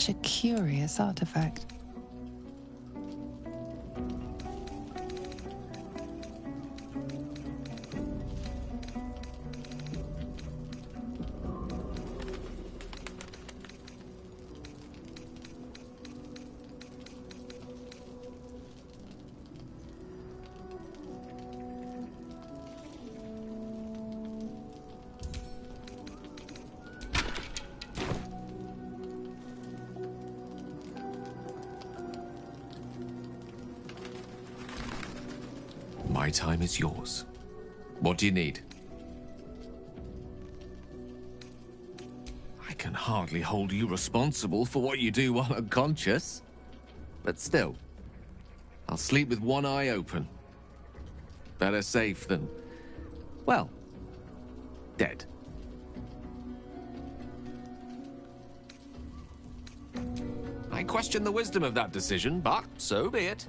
Such a curious artifact. My time is yours. What do you need? I can hardly hold you responsible for what you do while unconscious. But still, I'll sleep with one eye open. Better safe than, well, dead. I question the wisdom of that decision, but so be it.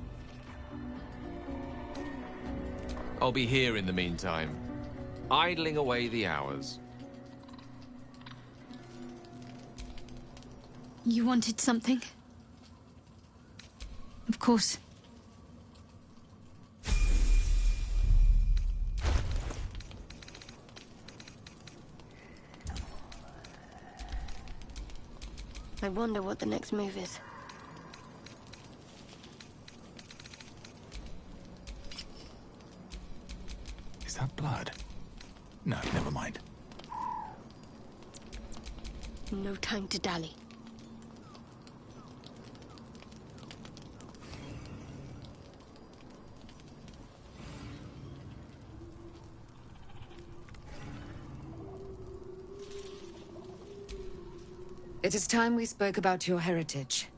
I'll be here in the meantime, idling away the hours. You wanted something? Of course. I wonder what the next move is. Is that blood? No, never mind. No time to dally. It is time we spoke about your heritage.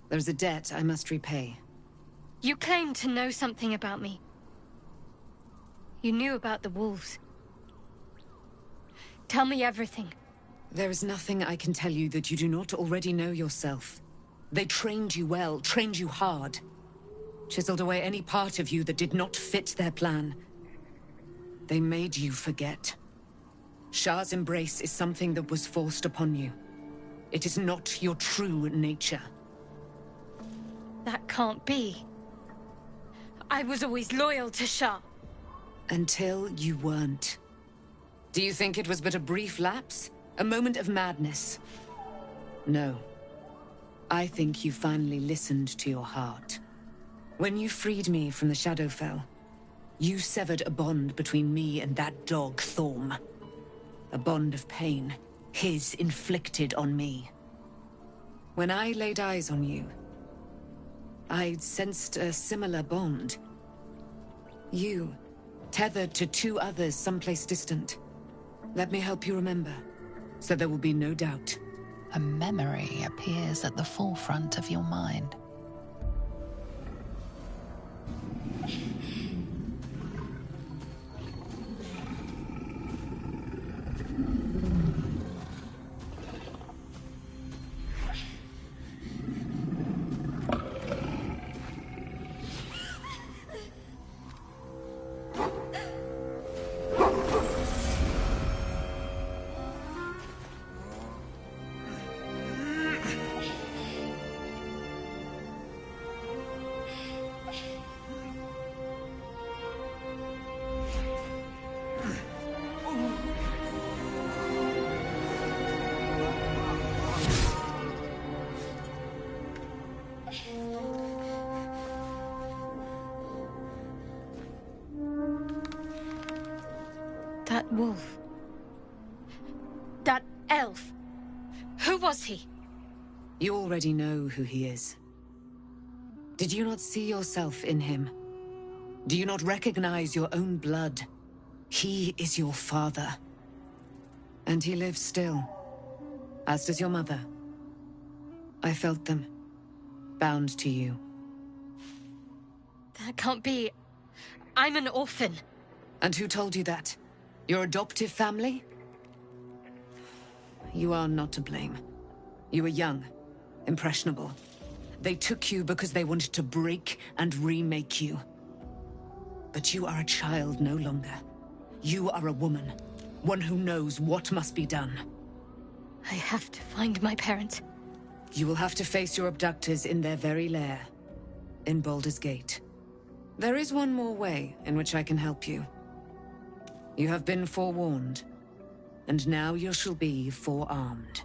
There's a debt I must repay. You claim to know something about me. You knew about the wolves. Tell me everything. There is nothing I can tell you that you do not already know yourself. They trained you well, trained you hard. Chiseled away any part of you that did not fit their plan. They made you forget. Shah's embrace is something that was forced upon you. It is not your true nature. That can't be. I was always loyal to Shah. Until you weren't. Do you think it was but a brief lapse? A moment of madness? No. I think you finally listened to your heart. When you freed me from the Shadowfell, you severed a bond between me and that dog, Thorm. A bond of pain, his inflicted on me. When I laid eyes on you, I sensed a similar bond. You, tethered to two others someplace distant. Let me help you remember, so there will be no doubt. A memory appears at the forefront of your mind. That wolf. That elf. Who was he? You already know who he is. Did you not see yourself in him? Do you not recognize your own blood? He is your father. And he lives still. As does your mother. I felt them. Bound to you. That can't be. I'm an orphan. And who told you that? Your adoptive family? You are not to blame. You were young, impressionable. They took you because they wanted to break and remake you. But you are a child no longer. You are a woman, one who knows what must be done. I have to find my parents. You will have to face your abductors in their very lair, in Baldur's Gate. There is one more way in which I can help you. You have been forewarned, and now you shall be forearmed.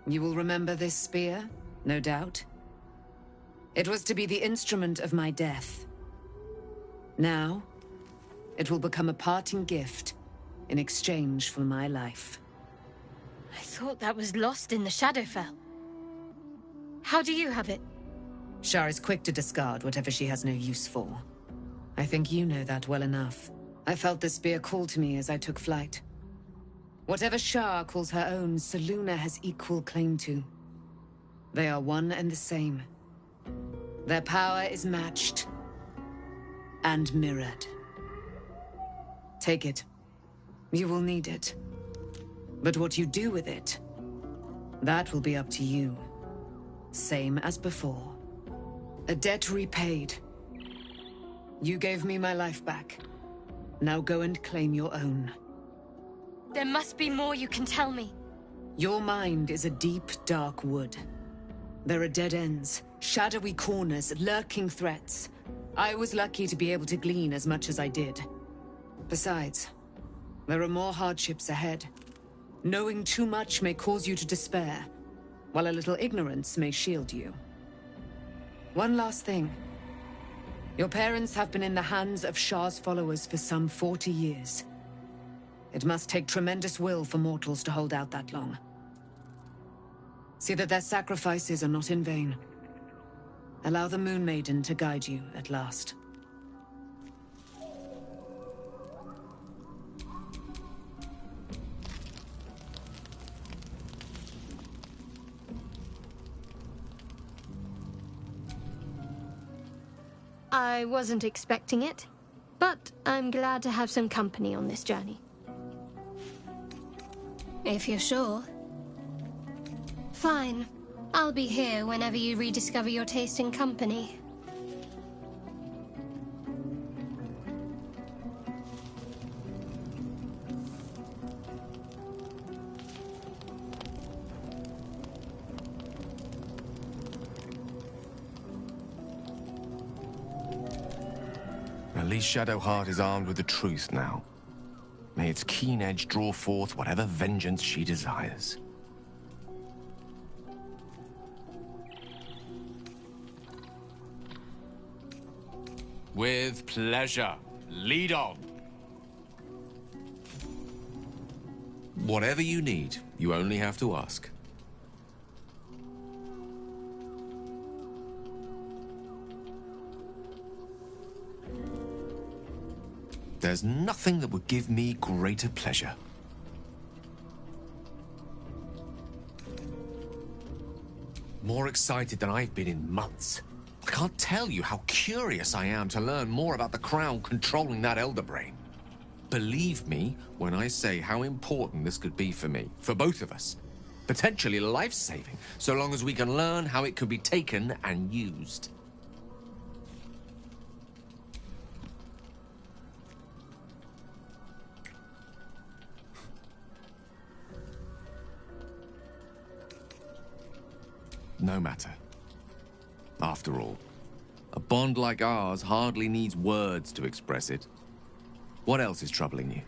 You will remember this spear, no doubt. It was to be the instrument of my death. Now, it will become a parting gift in exchange for my life. I thought that was lost in the Shadowfell. How do you have it? Shar is quick to discard whatever she has no use for. I think you know that well enough. I felt the spear call to me as I took flight. Whatever Shar calls her own, Selûne has equal claim to. They are one and the same. Their power is matched and mirrored. Take it. You will need it. But what you do with it, that will be up to you. Same as before. A debt repaid. You gave me my life back. Now go and claim your own. There must be more you can tell me. Your mind is a deep, dark wood. There are dead ends, shadowy corners, lurking threats. I was lucky to be able to glean as much as I did. Besides, there are more hardships ahead. Knowing too much may cause you to despair, while a little ignorance may shield you. One last thing. Your parents have been in the hands of Shar's followers for some 40 years. It must take tremendous will for mortals to hold out that long. See that their sacrifices are not in vain. Allow the Moon Maiden to guide you at last. I wasn't expecting it, but I'm glad to have some company on this journey. If you're sure. Fine. I'll be here whenever you rediscover your taste in company. At least Shadowheart is armed with the truth now. May its keen edge draw forth whatever vengeance she desires. With pleasure. Lead on. Whatever you need, you only have to ask. There's nothing that would give me greater pleasure. More excited than I've been in months. I can't tell you how curious I am to learn more about the Crown controlling that Elder Brain. Believe me when I say how important this could be for me, for both of us. Potentially life-saving, so long as we can learn how it could be taken and used. No matter. After all, a bond like ours hardly needs words to express it. What else is troubling you?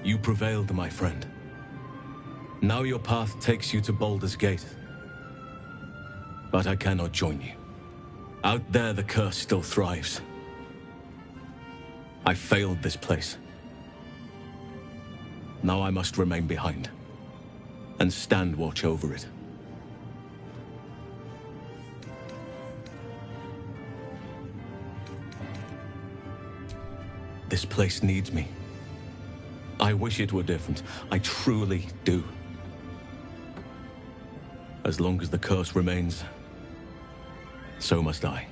You prevailed, my friend. Now your path takes you to Baldur's Gate. But I cannot join you. Out there, the curse still thrives. I failed this place. Now I must remain behind and stand watch over it. This place needs me. I wish it were different. I truly do. As long as the curse remains, so must I.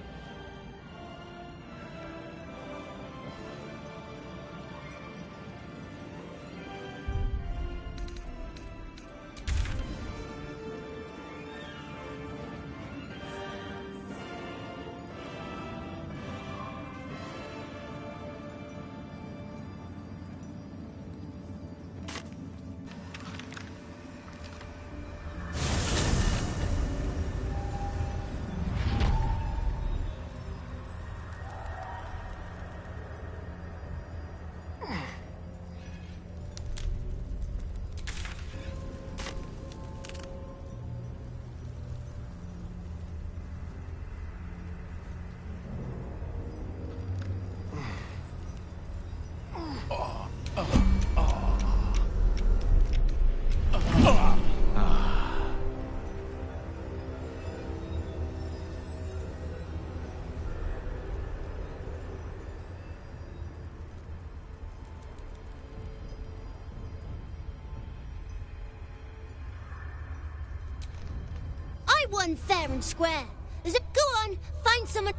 I won fair and square. Go on, find someone.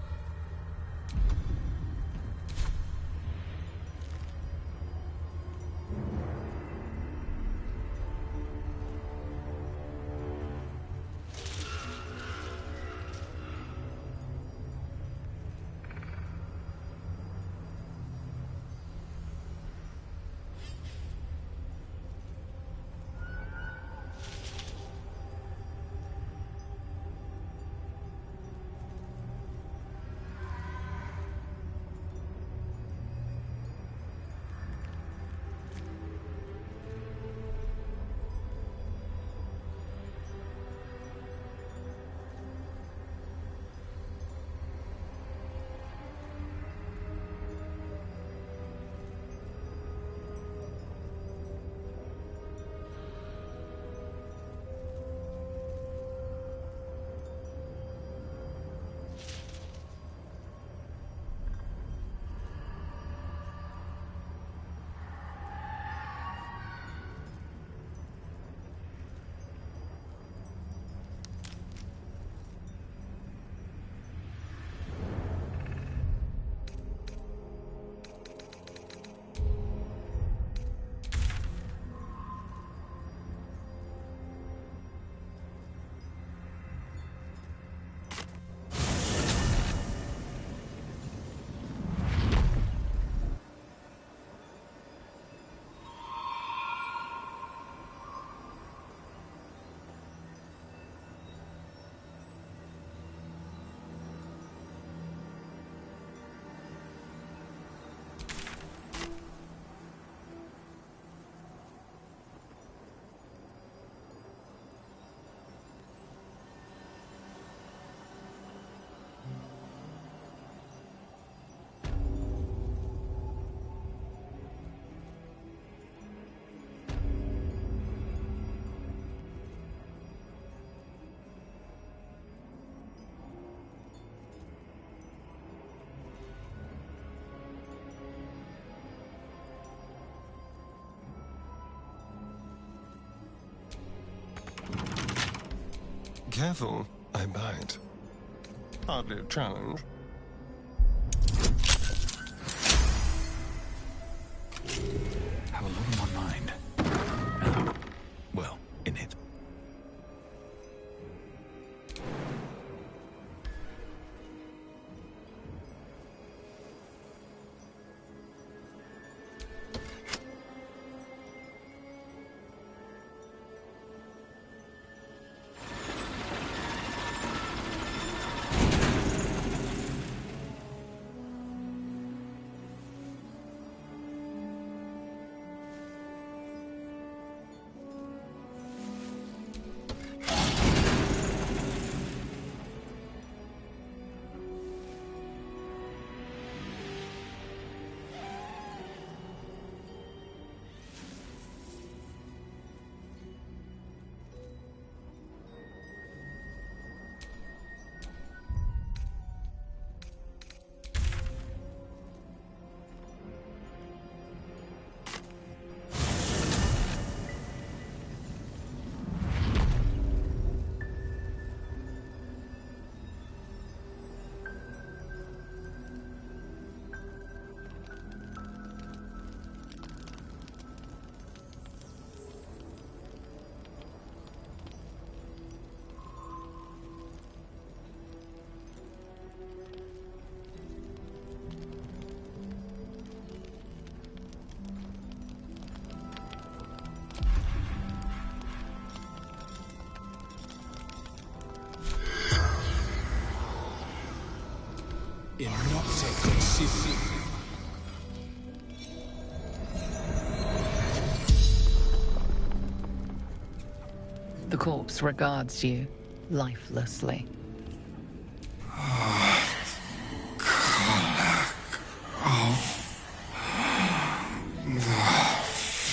Careful, I bite. Hardly a challenge. Have a lot on my mind. Well, in it. in notte consisi. The corpse regards you lifelessly.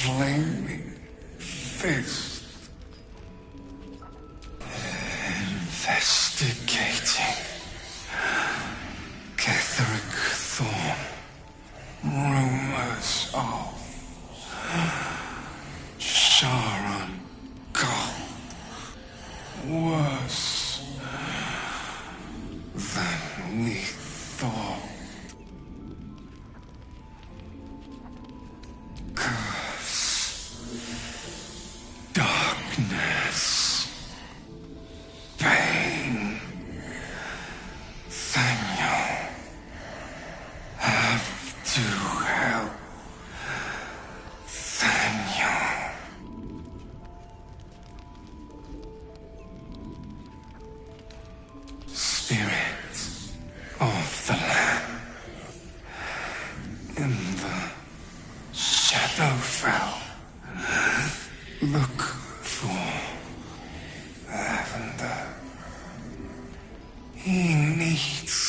Flaming fist. Investigating. Catherick Thorn. Rumors of Sharon Gull. Worse than we thought. Darkness, pain, Daniel, have to help Daniel. Spirit of the Lamb, in the Shadowfell. Look for Lavender. He needs.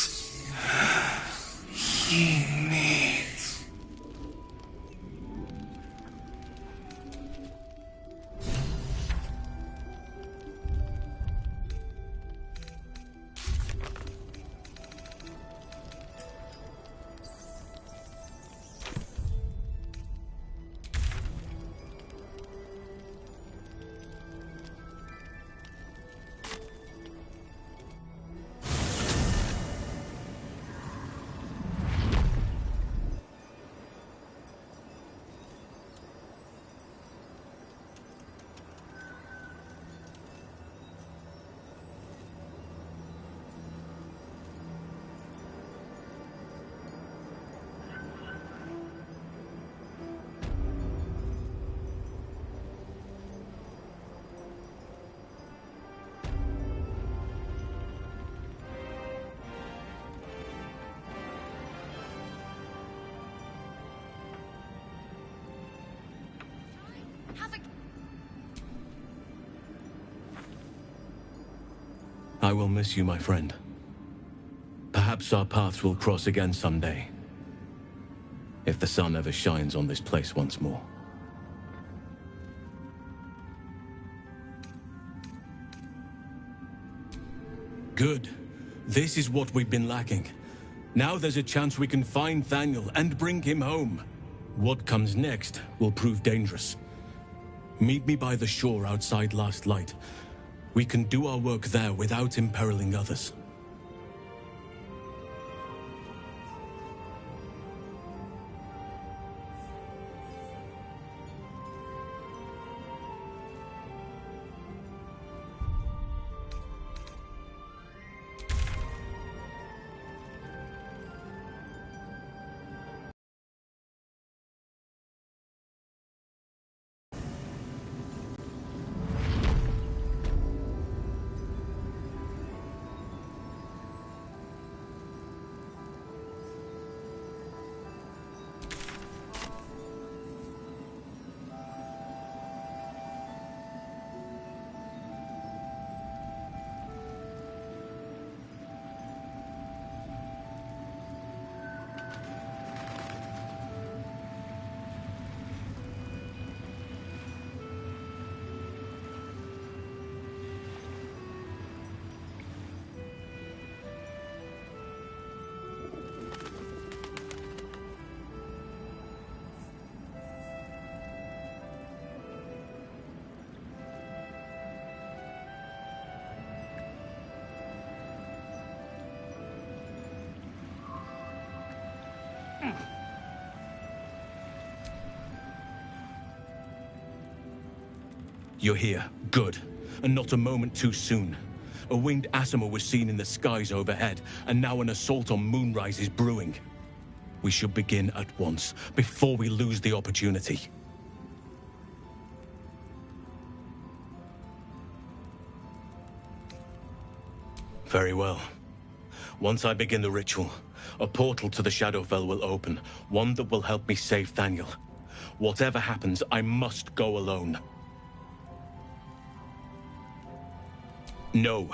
I will miss you, my friend. Perhaps our paths will cross again someday. If the sun ever shines on this place once more. Good. This is what we've been lacking. Now there's a chance we can find Thaniel and bring him home. What comes next will prove dangerous. Meet me by the shore outside Last Light. We can do our work there without imperiling others. You're here. Good. And not a moment too soon. A winged Asimo was seen in the skies overhead, and now an assault on Moonrise is brewing. We should begin at once, before we lose the opportunity. Very well. Once I begin the ritual, A portal to the Shadowfell will open, one that will help me save Thaniel. Whatever happens, I must go alone. No.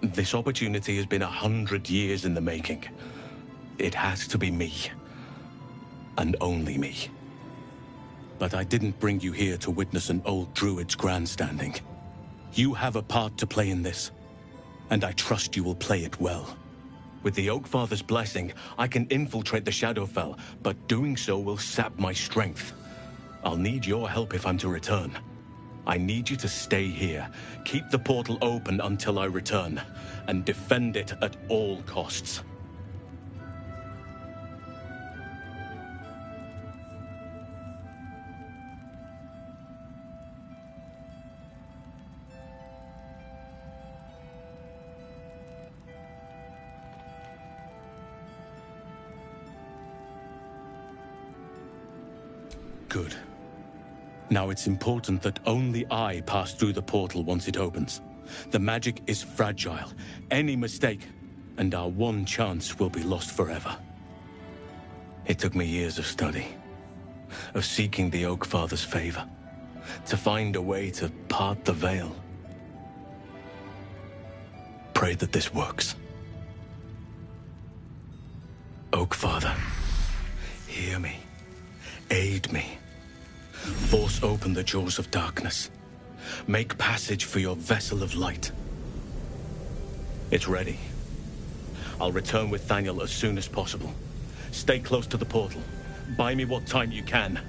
This opportunity has been 100 years in the making. It has to be me. And only me. But I didn't bring you here to witness an old druid's grandstanding. You have a part to play in this, and I trust you will play it well. With the Oakfather's blessing, I can infiltrate the Shadowfell, but doing so will sap my strength. I'll need your help if I'm to return. I need you to stay here, keep the portal open until I return, and defend it at all costs. Good. Now it's important that only I pass through the portal once it opens. The magic is fragile. Any mistake, and our one chance will be lost forever. It took me years of study, of seeking the Oakfather's favor, to find a way to part the veil. Pray that this works. Oakfather, hear me. Aid me. Force open the jaws of darkness. Make passage for your vessel of light. It's ready. I'll return with Thaniel as soon as possible. Stay close to the portal. Buy me what time you can.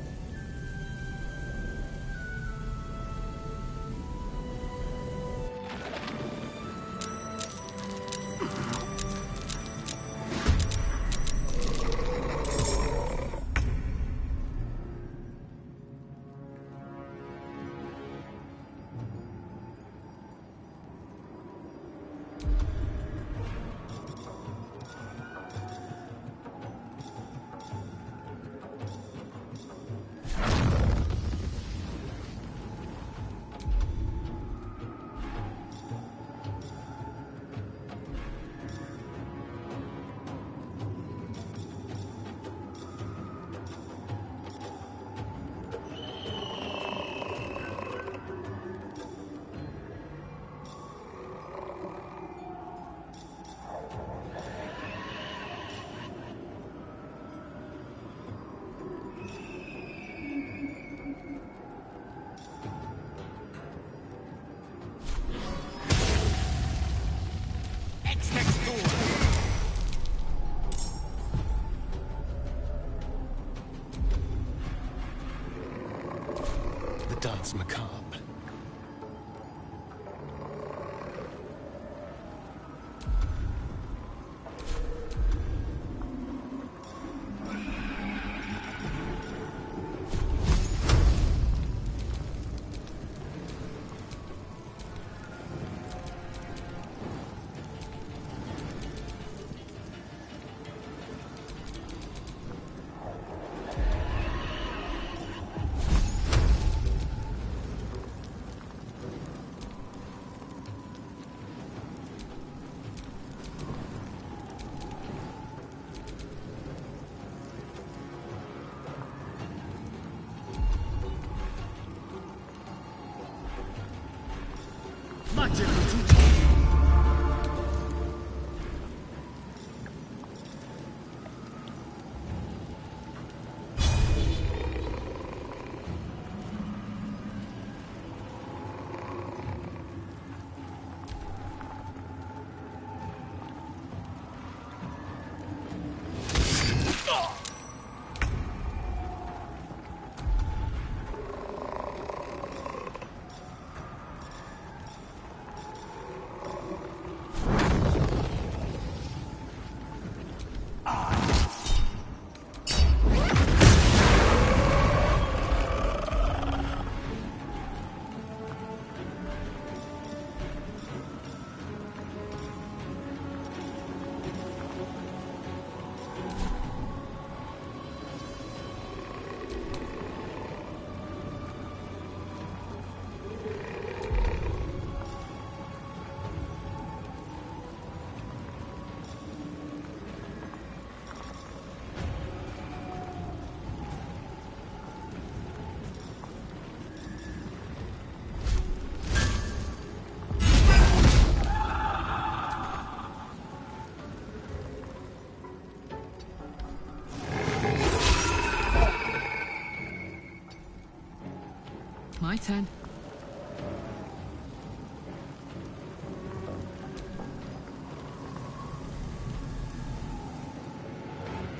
My turn.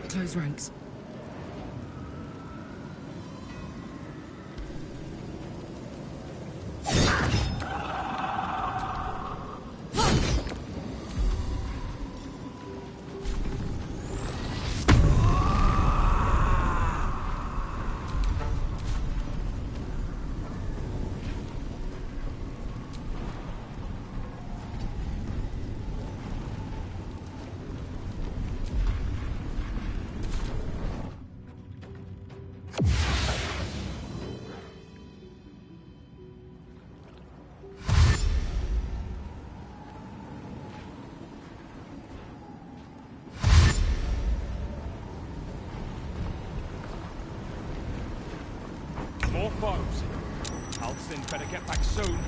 Close ranks. More foes. Alston better get back soon.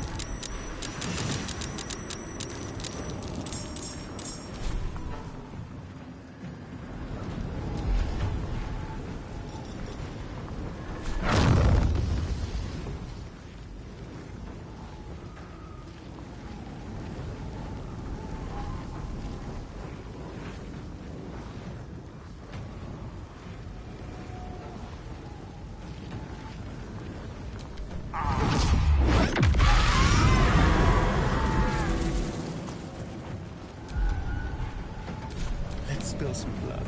Let's spill some blood.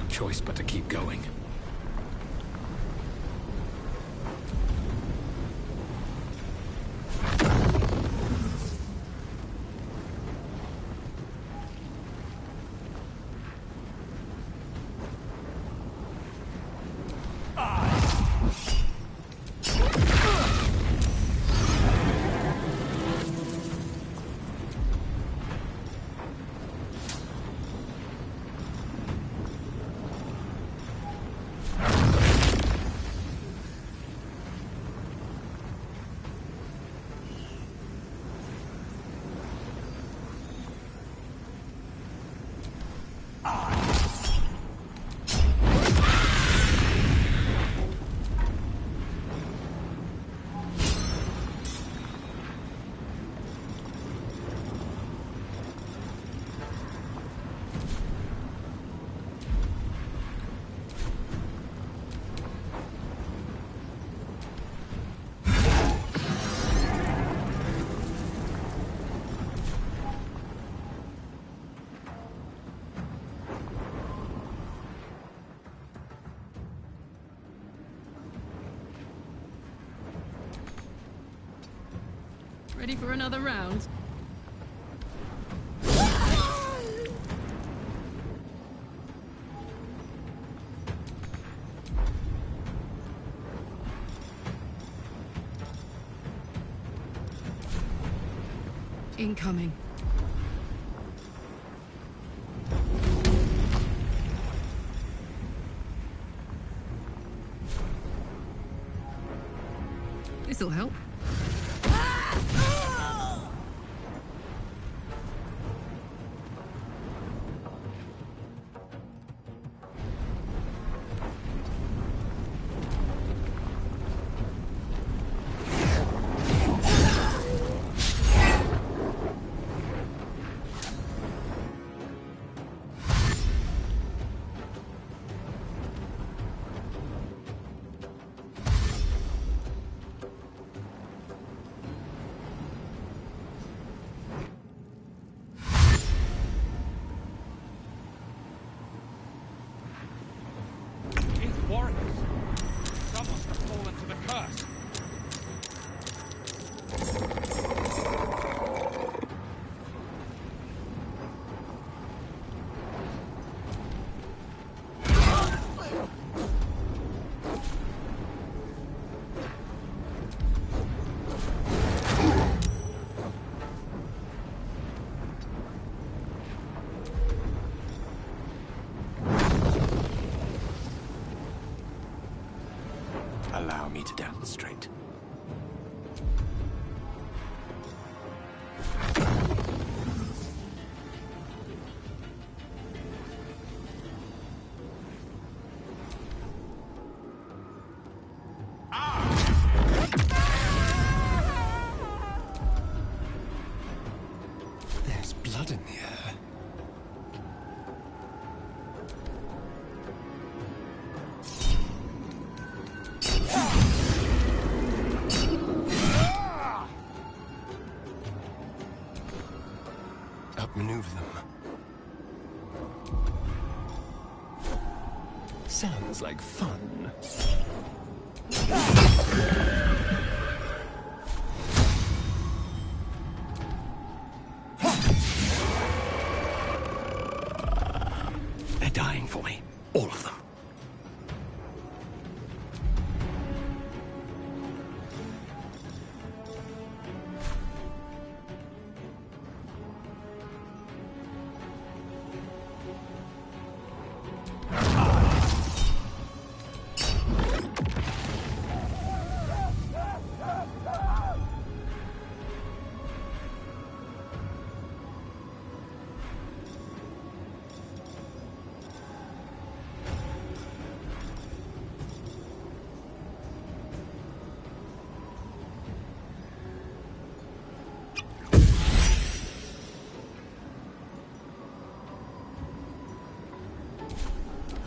Choice but to keep going. Ready for another round? Incoming. This'll help. need to demonstrate. There's blood in the air. Outmaneuver them. Sounds like fun. They're dying for me. All of them.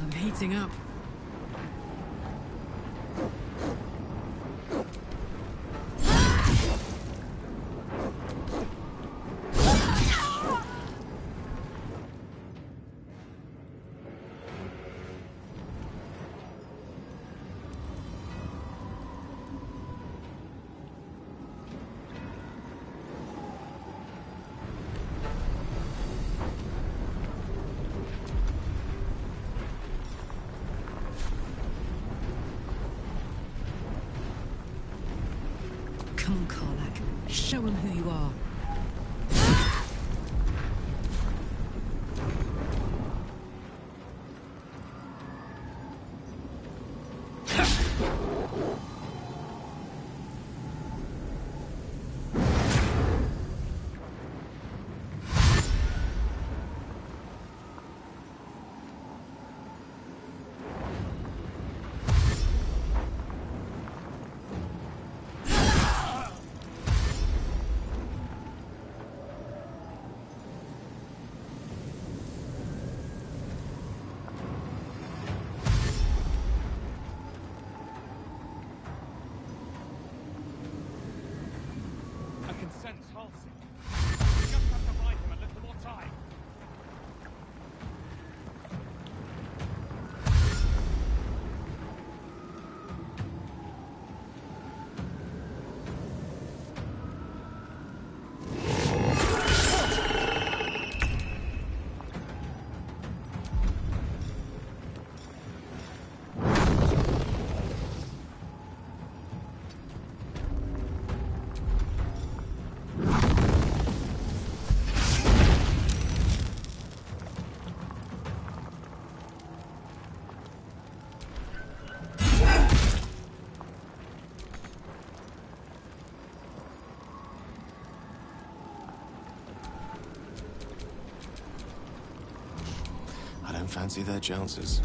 I'm heating up. Come on, Karlak. Show him who you are. I can sense Halsey. We just have to buy him a little more time. I don't fancy their chances.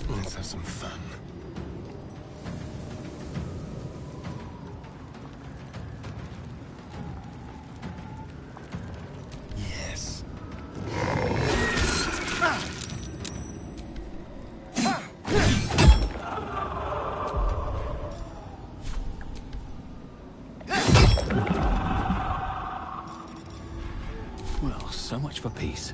Let's have some fun. Yes. Well, so much for peace.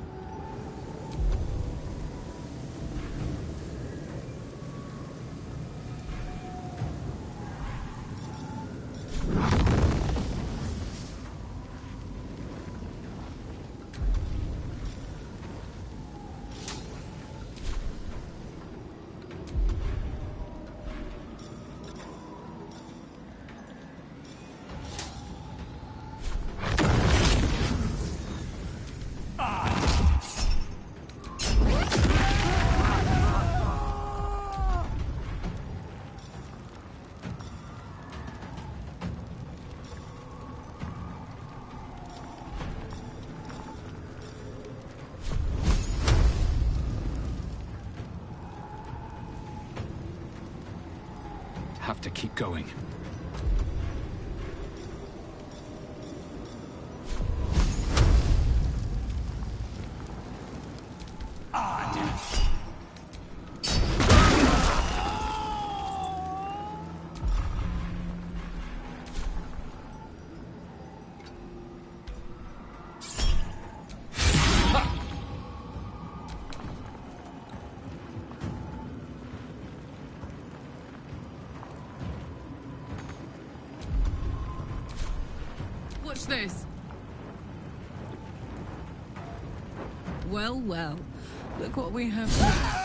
have to keep going. Watch this. Well, well. Look what we have here.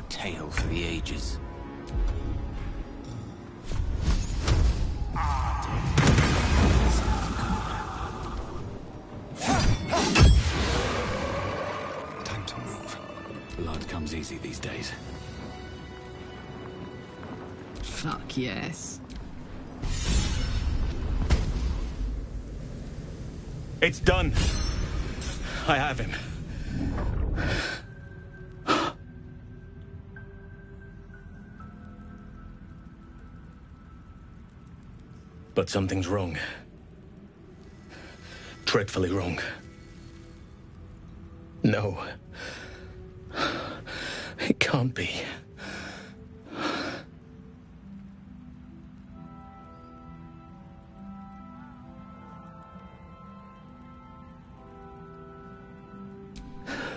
Tale for the ages. Time to move. Blood comes easy these days. Fuck yes. It's done. I have him. But something's wrong. Dreadfully wrong. No. It can't be.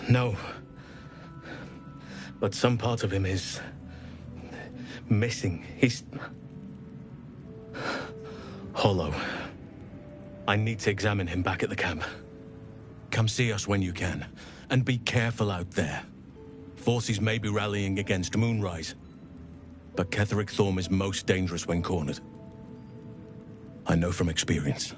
No. But some part of him is missing. He's hollow. I need to examine him back at the camp. Come see us when you can. And be careful out there. Forces may be rallying against Moonrise. But Ketheric Thorm is most dangerous when cornered. I know from experience.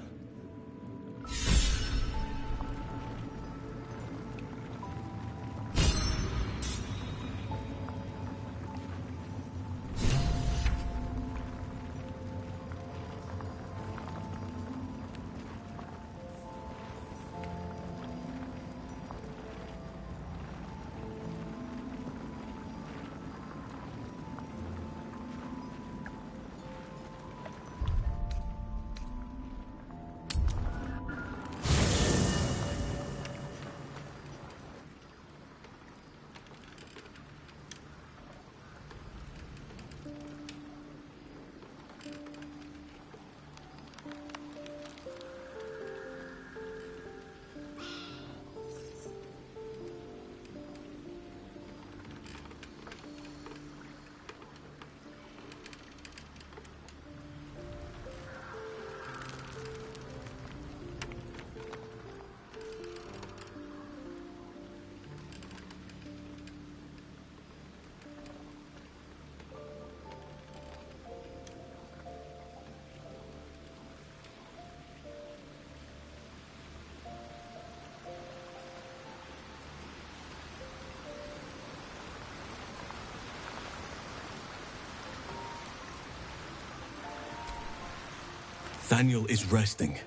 Thaniel is resting,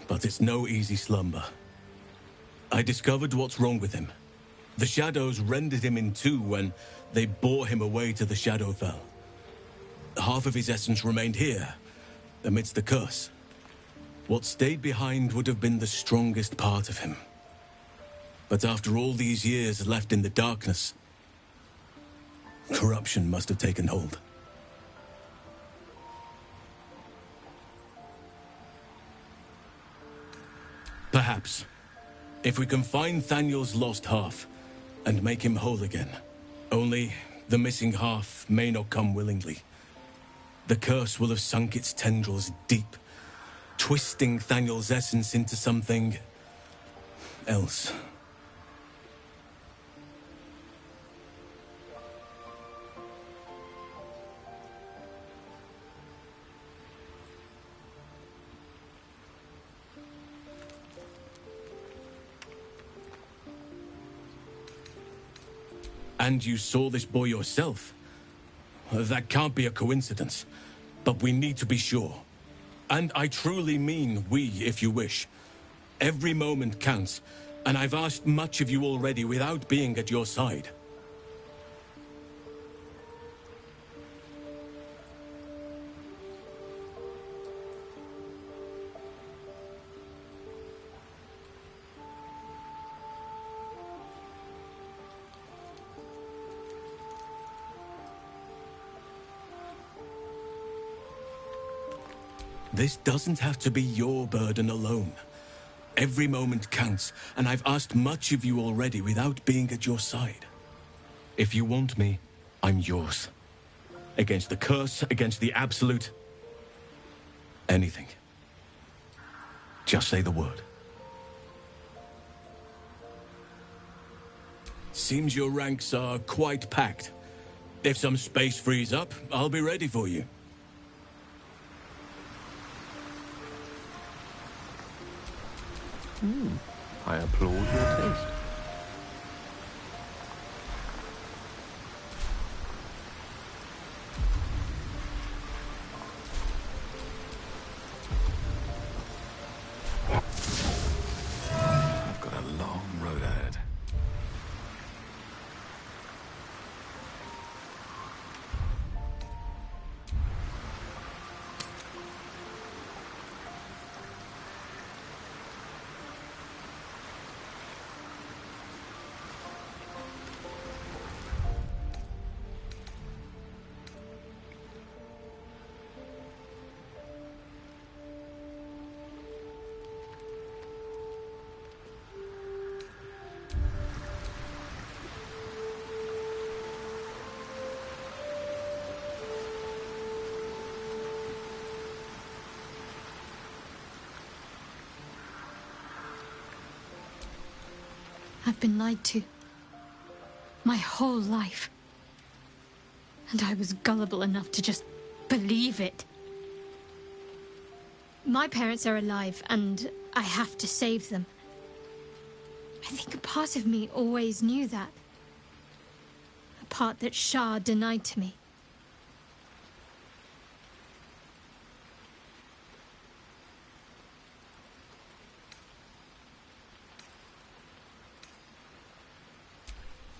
but it's no easy slumber. I discovered what's wrong with him. The shadows rendered him in two when they bore him away to the Shadowfell. Half of his essence remained here, amidst the curse. What stayed behind would have been the strongest part of him. But after all these years left in the darkness, corruption must have taken hold. Perhaps, if we can find Thaniel's lost half and make him whole again. Only the missing half may not come willingly. The curse will have sunk its tendrils deep, twisting Thaniel's essence into something else. And you saw this boy yourself? That can't be a coincidence. But we need to be sure. And I truly mean we, if you wish. Every moment counts, and I've asked much of you already without being at your side. This doesn't have to be your burden alone. Every moment counts, and I've asked much of you already without being at your side. If you want me, I'm yours. Against the curse, against the absolute... anything. Just say the word. Seems your ranks are quite packed. If some space frees up, I'll be ready for you. I applaud your taste. I've got a long road ahead. I've been lied to. My whole life. And I was gullible enough to just believe it. My parents are alive, and I have to save them. I think a part of me always knew that. A part that Shah denied to me.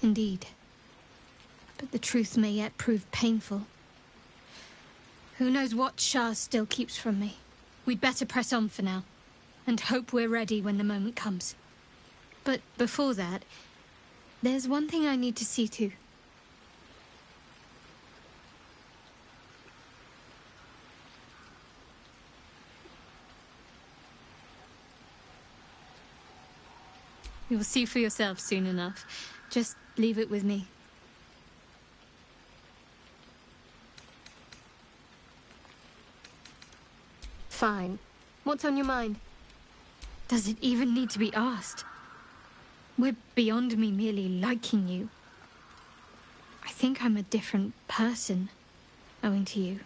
Indeed. But the truth may yet prove painful. Who knows what Shah still keeps from me? We'd better press on for now, and hope we're ready when the moment comes. But before that, there's one thing I need to see to. You'll see for yourself soon enough. Just leave it with me. Fine. What's on your mind? Does it even need to be asked? We're beyond me merely liking you. I think I'm a different person, owing to you.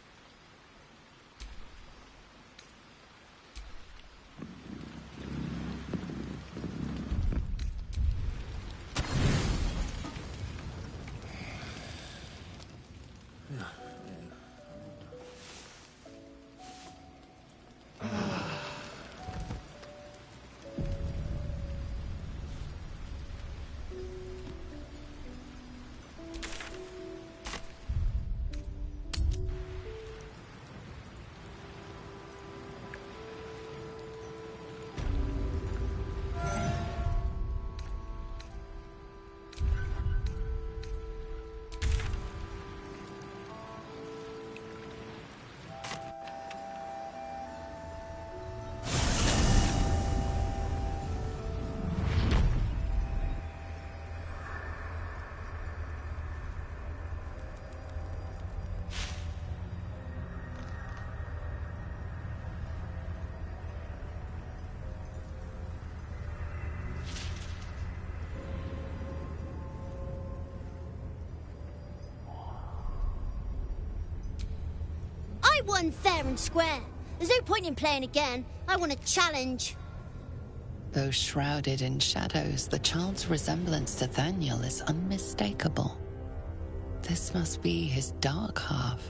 I won fair and square. There's no point in playing again. I want a challenge. Though shrouded in shadows, the child's resemblance to Thaniel is unmistakable. This must be his dark half,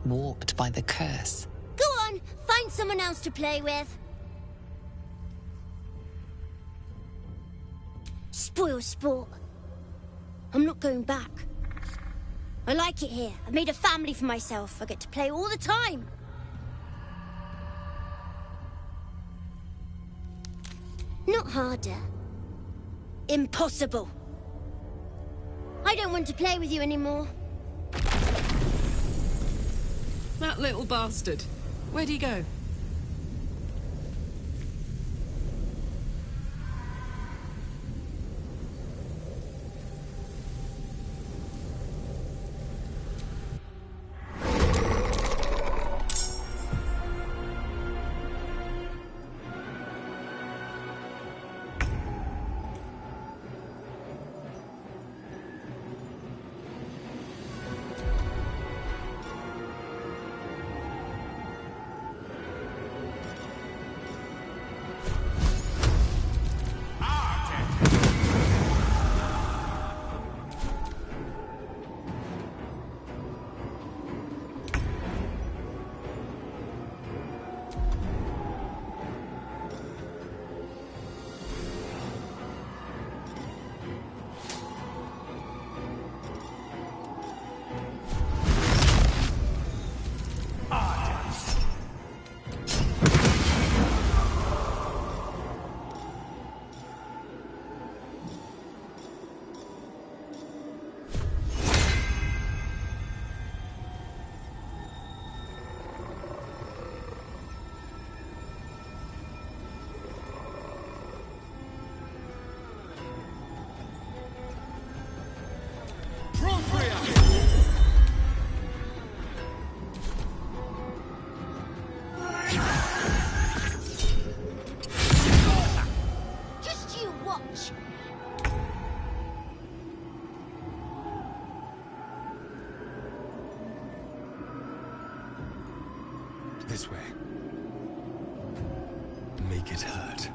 warped by the curse. Go on, find someone else to play with. Spoil sport. I'm not going back. I like it here. I've made a family for myself. I get to play all the time. Not harder. Impossible. I don't want to play with you anymore. That little bastard. Where'd he go? Just you watch. This way. Make it hurt.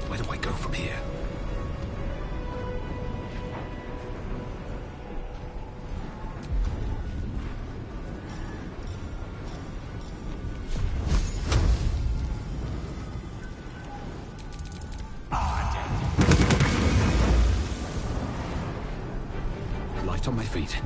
Where do I go from here? Light on my feet.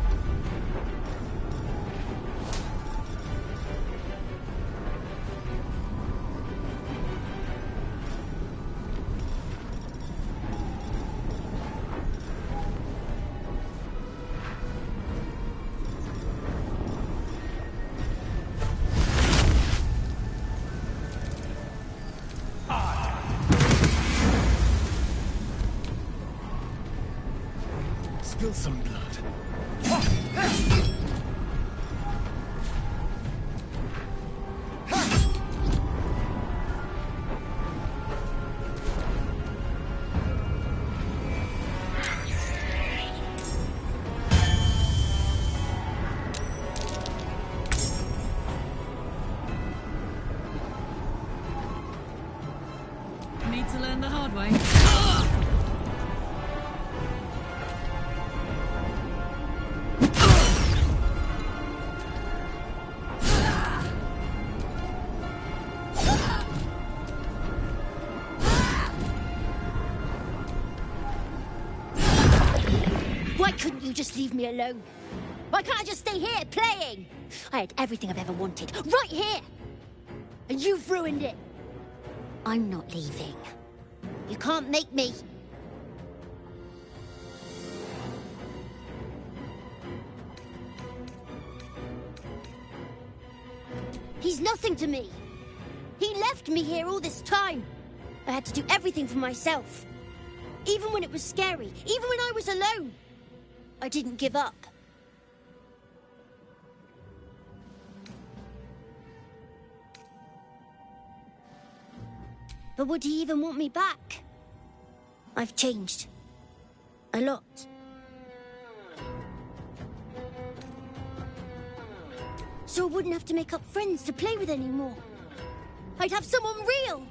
Spill some blood. Had to learn the hard way. Why couldn't you just leave me alone? Why can't I just stay here, playing? I had everything I've ever wanted, right here! And you've ruined it. I'm not leaving. You can't make me. He's nothing to me. He left me here all this time. I had to do everything for myself. Even when it was scary, even when I was alone. I didn't give up. But would he even want me back? I've changed. A lot. So I wouldn't have to make up friends to play with anymore. I'd have someone real.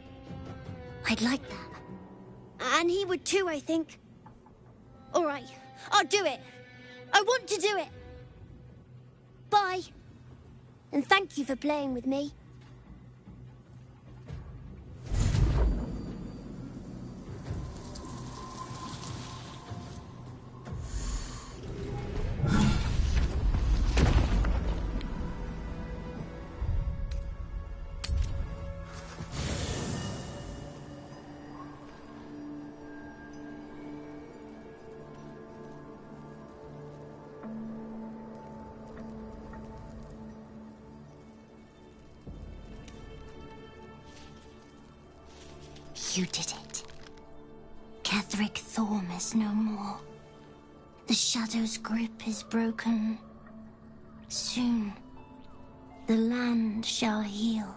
I'd like that. And he would too, I think. All right, I'll do it. I want to do it. Bye. And thank you for playing with me. You did it. Ketheric Thorm is no more. The Shadow's grip is broken. Soon, the land shall heal.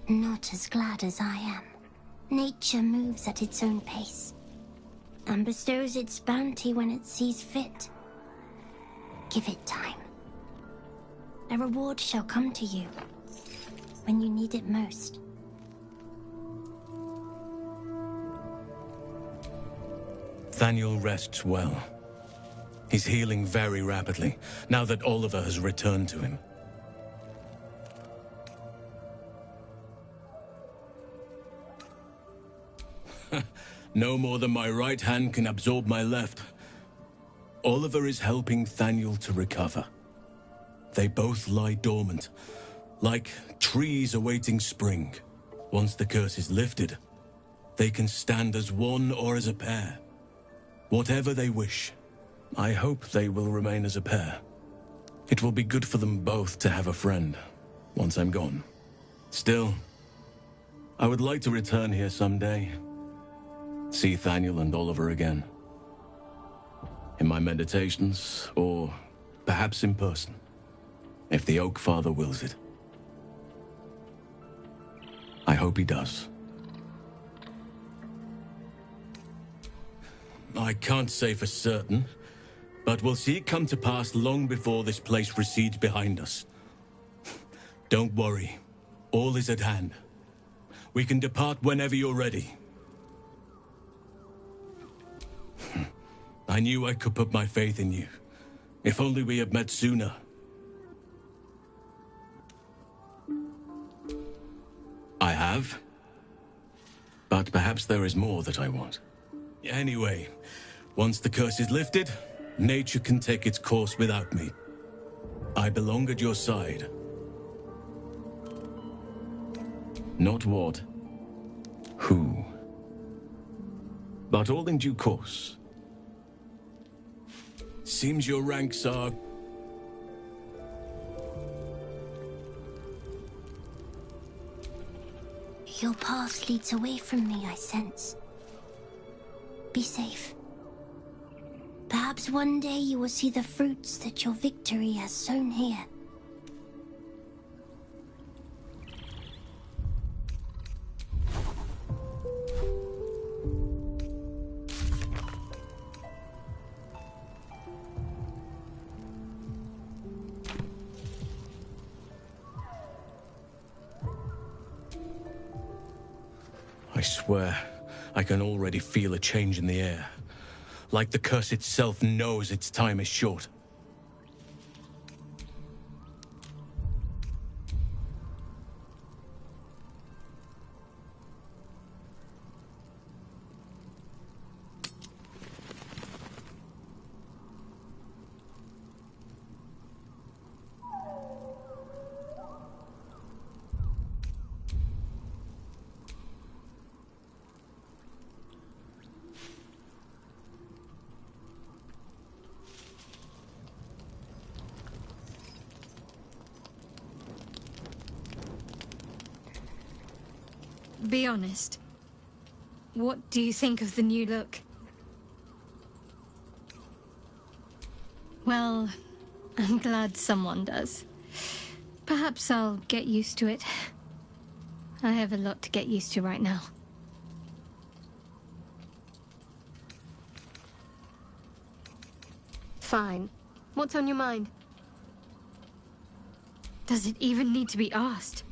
Not as glad as I am. Nature moves at its own pace, and bestows its bounty when it sees fit. Give it time. A reward shall come to you when you need it most. Thaniel rests well. He's healing very rapidly, now that Oliver has returned to him. No more than my right hand can absorb my left. Oliver is helping Thaniel to recover. They both lie dormant, like trees awaiting spring. Once the curse is lifted, they can stand as one or as a pair. Whatever they wish. I hope they will remain as a pair. It will be good for them both to have a friend, once I'm gone. Still, I would like to return here someday. See Thaniel and Oliver again. In my meditations, or perhaps in person. If the Oak Father wills it. I hope he does. I can't say for certain, but we'll see it come to pass long before this place recedes behind us. Don't worry. All is at hand. We can depart whenever you're ready. I knew I could put my faith in you. If only we had met sooner. I have. But perhaps there is more that I want. Anyway, once the curse is lifted, nature can take its course without me. I belong at your side. Not what, who, but all in due course. Seems your ranks are... Your path leads away from me, I sense. Be safe. Perhaps one day you will see the fruits that your victory has sown here. swear, I can already feel a change in the air. Like the curse itself knows its time is short. Be honest. What do you think of the new look? Well, I'm glad someone does. Perhaps I'll get used to it. I have a lot to get used to right now. Fine. What's on your mind? Does it even need to be asked?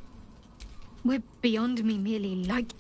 We're beyond me merely like...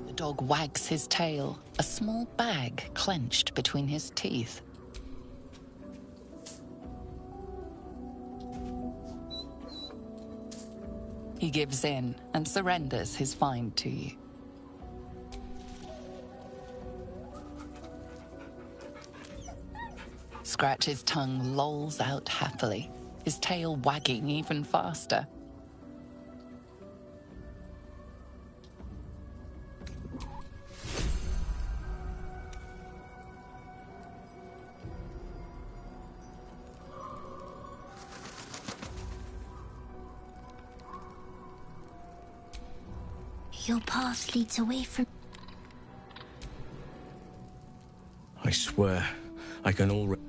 The dog wags his tail, a small bag clenched between his teeth. He gives in and surrenders his find to you. Scratch's tongue lolls out happily, his tail wagging even faster. Your path leads away from... I swear, I can already...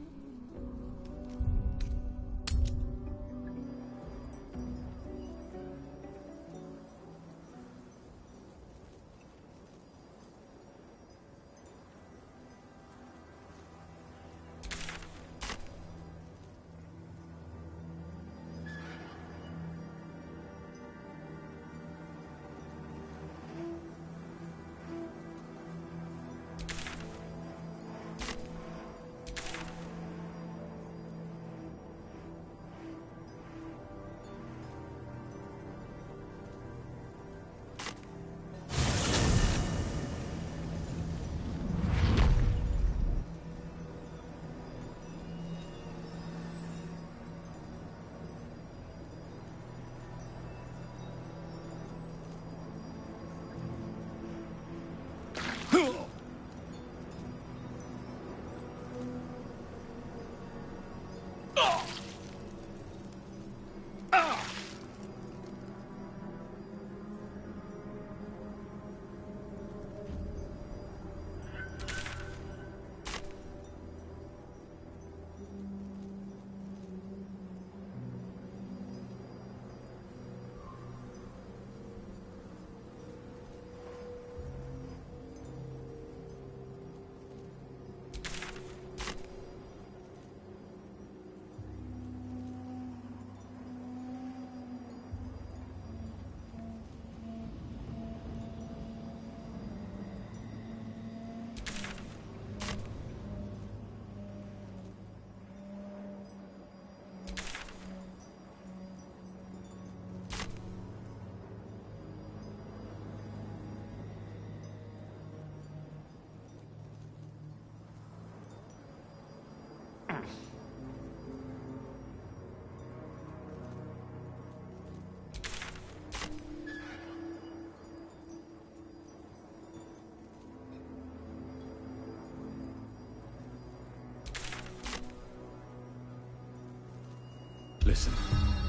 Listen,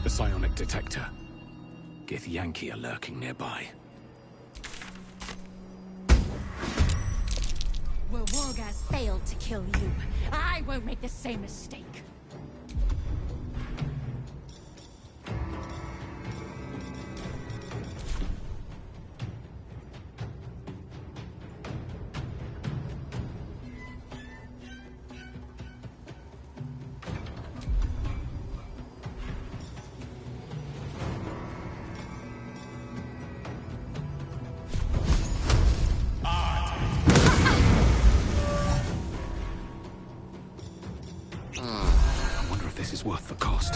the psionic detector. Githyanki are lurking nearby. Well, Wargaz failed to kill you. I won't make the same mistake. I wonder if this is worth the cost.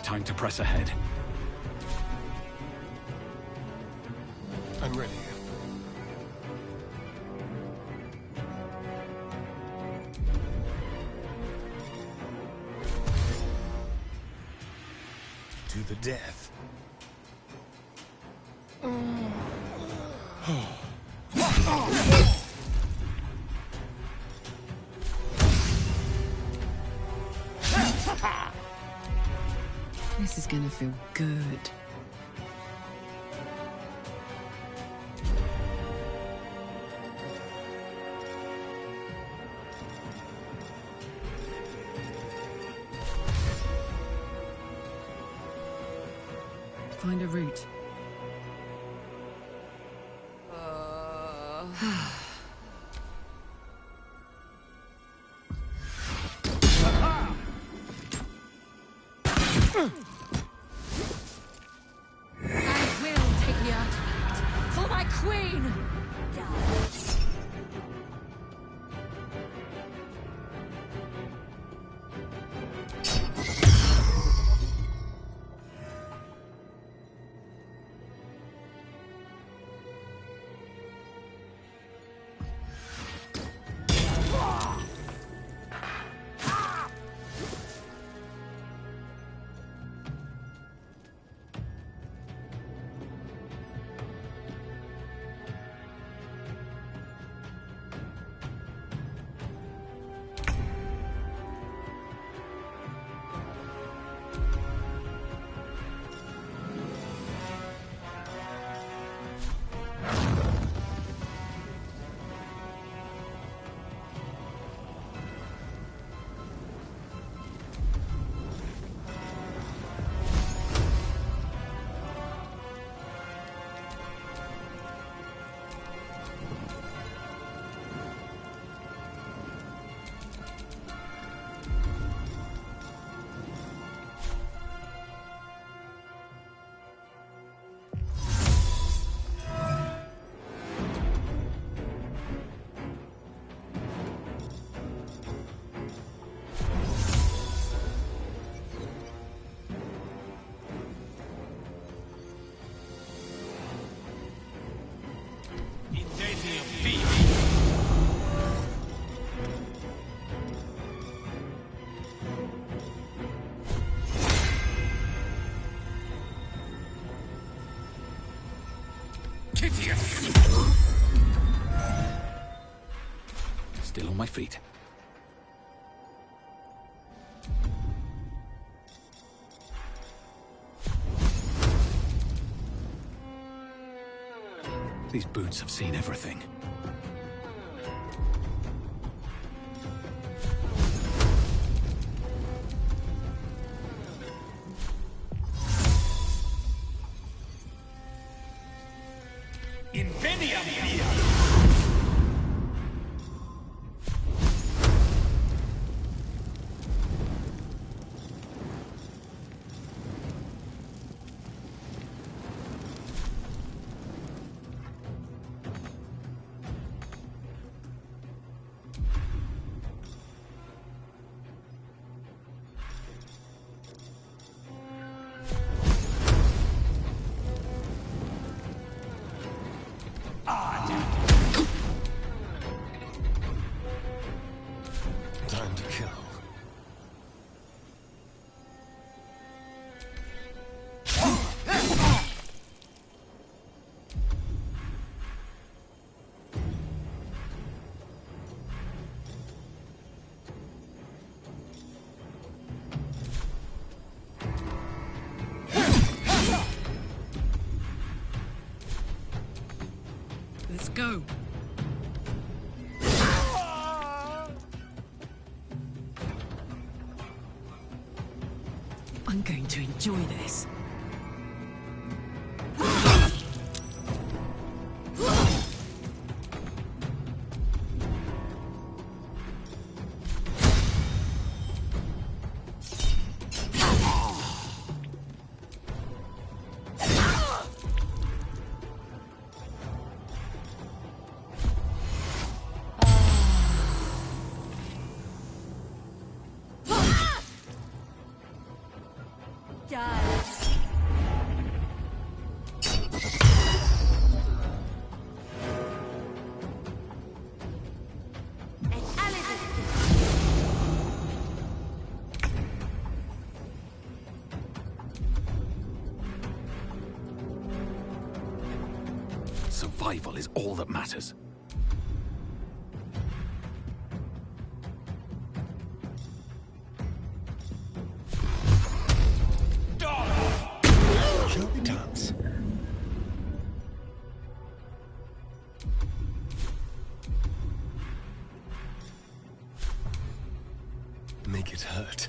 Time to press ahead. I'm ready. To the death. This is gonna feel good. Find a route. I will take the artifact for my queen! Still on my feet. These boots have seen everything. go. I'm going to enjoy this. Survival is all that matters. Shall we dance? Make it hurt.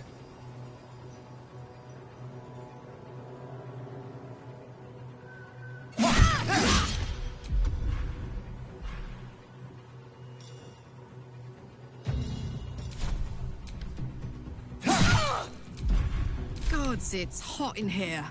Gods, it's hot in here.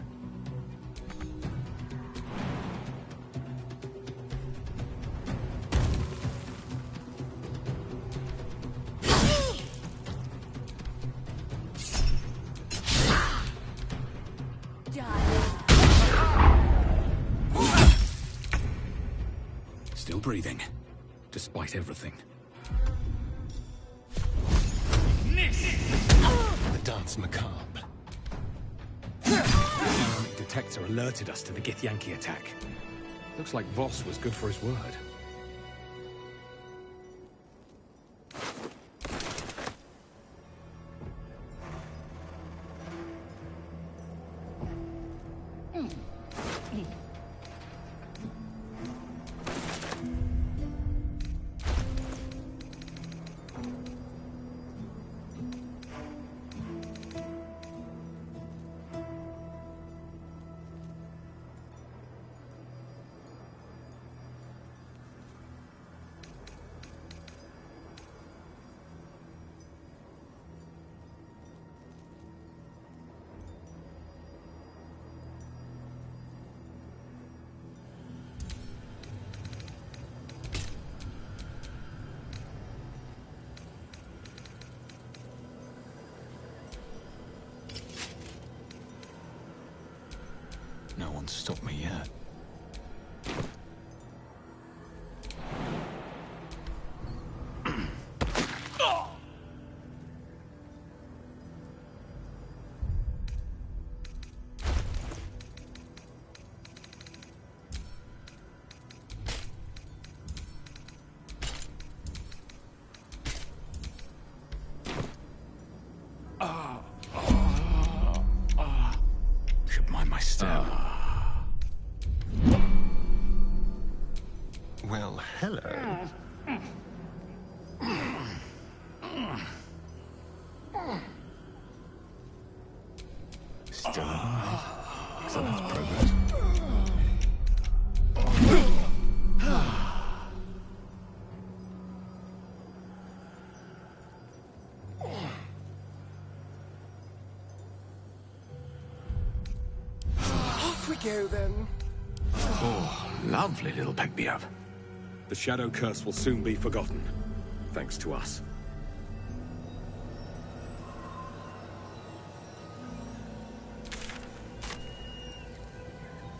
Still breathing, despite everything. The dance macabre. Psionic detector alerted us to the Githyanki attack. Looks like Voss was good for his word. No one's stopped me yet. Should mind my step. Well, hello. Still alive. So that's progress. Off we go then. Oh, lovely little Pegbiab. The Shadow Curse will soon be forgotten, thanks to us.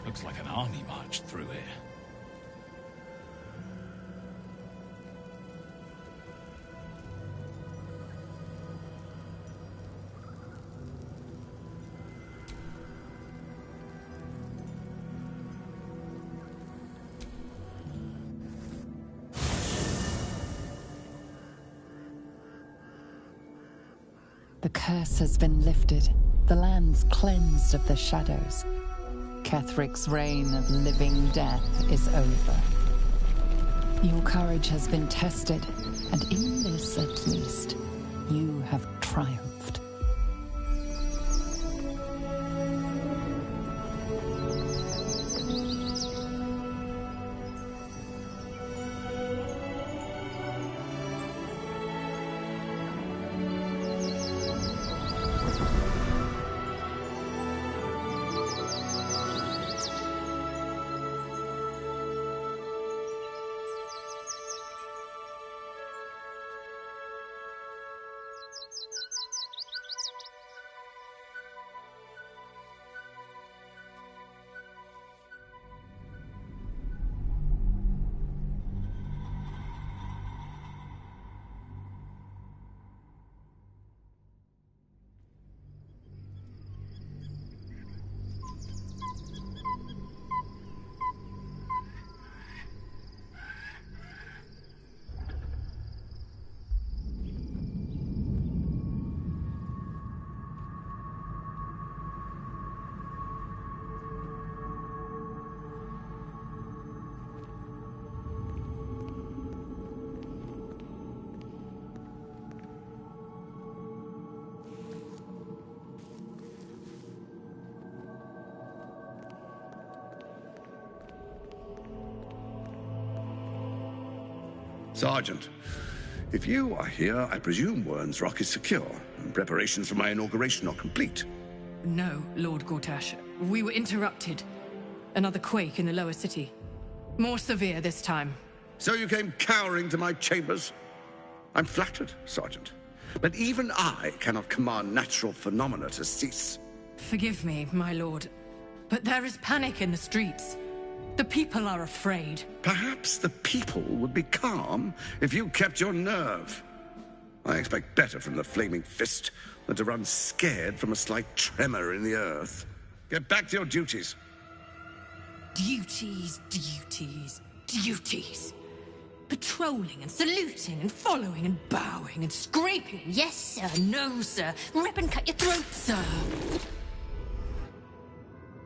Looks like an army marched through here. The curse has been lifted. The land's cleansed of the shadows. Kethric's reign of living death is over. Your courage has been tested, and in this at least, you have triumphed. Sergeant, if you are here, I presume Wern's Rock is secure, and preparations for my inauguration are complete. No, Lord Gortash. We were interrupted. Another quake in the lower city. More severe this time. So you came cowering to my chambers? I'm flattered, Sergeant. But even I cannot command natural phenomena to cease. Forgive me, my lord, but there is panic in the streets. The people are afraid. Perhaps the people would be calm if you kept your nerve. I expect better from the Flaming Fist than to run scared from a slight tremor in the earth. Get back to your duties. Duties, duties, duties. Patrolling and saluting and following and bowing and scraping. Yes, sir. No, sir. Rip and cut your throat, sir.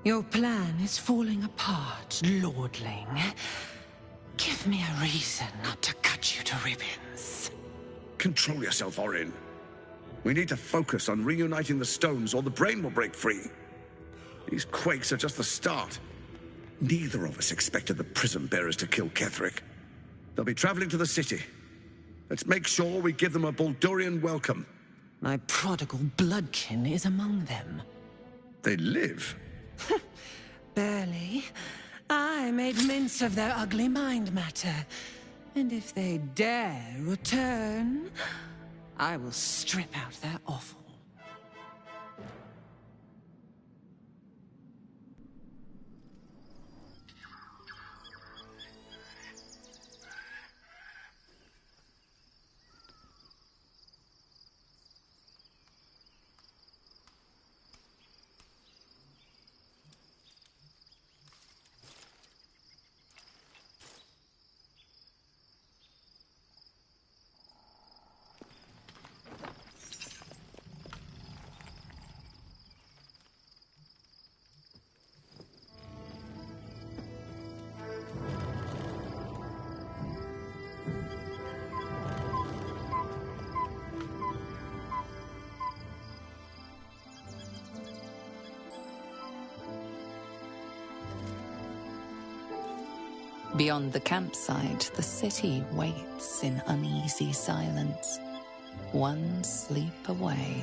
Your plan is falling apart, lordling. Give me a reason not to cut you to ribbons. Control yourself, Orin. We need to focus on reuniting the stones or the brain will break free. These quakes are just the start. Neither of us expected the Prism Bearers to kill Ketherick. They'll be traveling to the city. Let's make sure we give them a Baldurian welcome. My prodigal bloodkin is among them. They live? Barely. I made mince of their ugly mind matter. And if they dare return, I will strip out their offal. Beyond the campsite, the city waits in uneasy silence, one sleep away.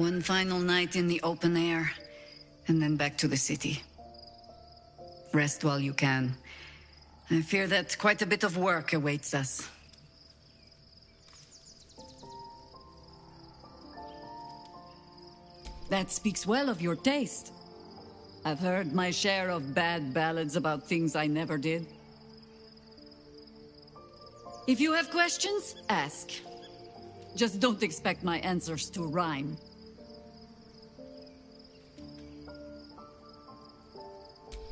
One final night in the open air, and then back to the city. Rest while you can. I fear that quite a bit of work awaits us. That speaks well of your taste. I've heard my share of bad ballads about things I never did. If you have questions, ask. Just don't expect my answers to rhyme.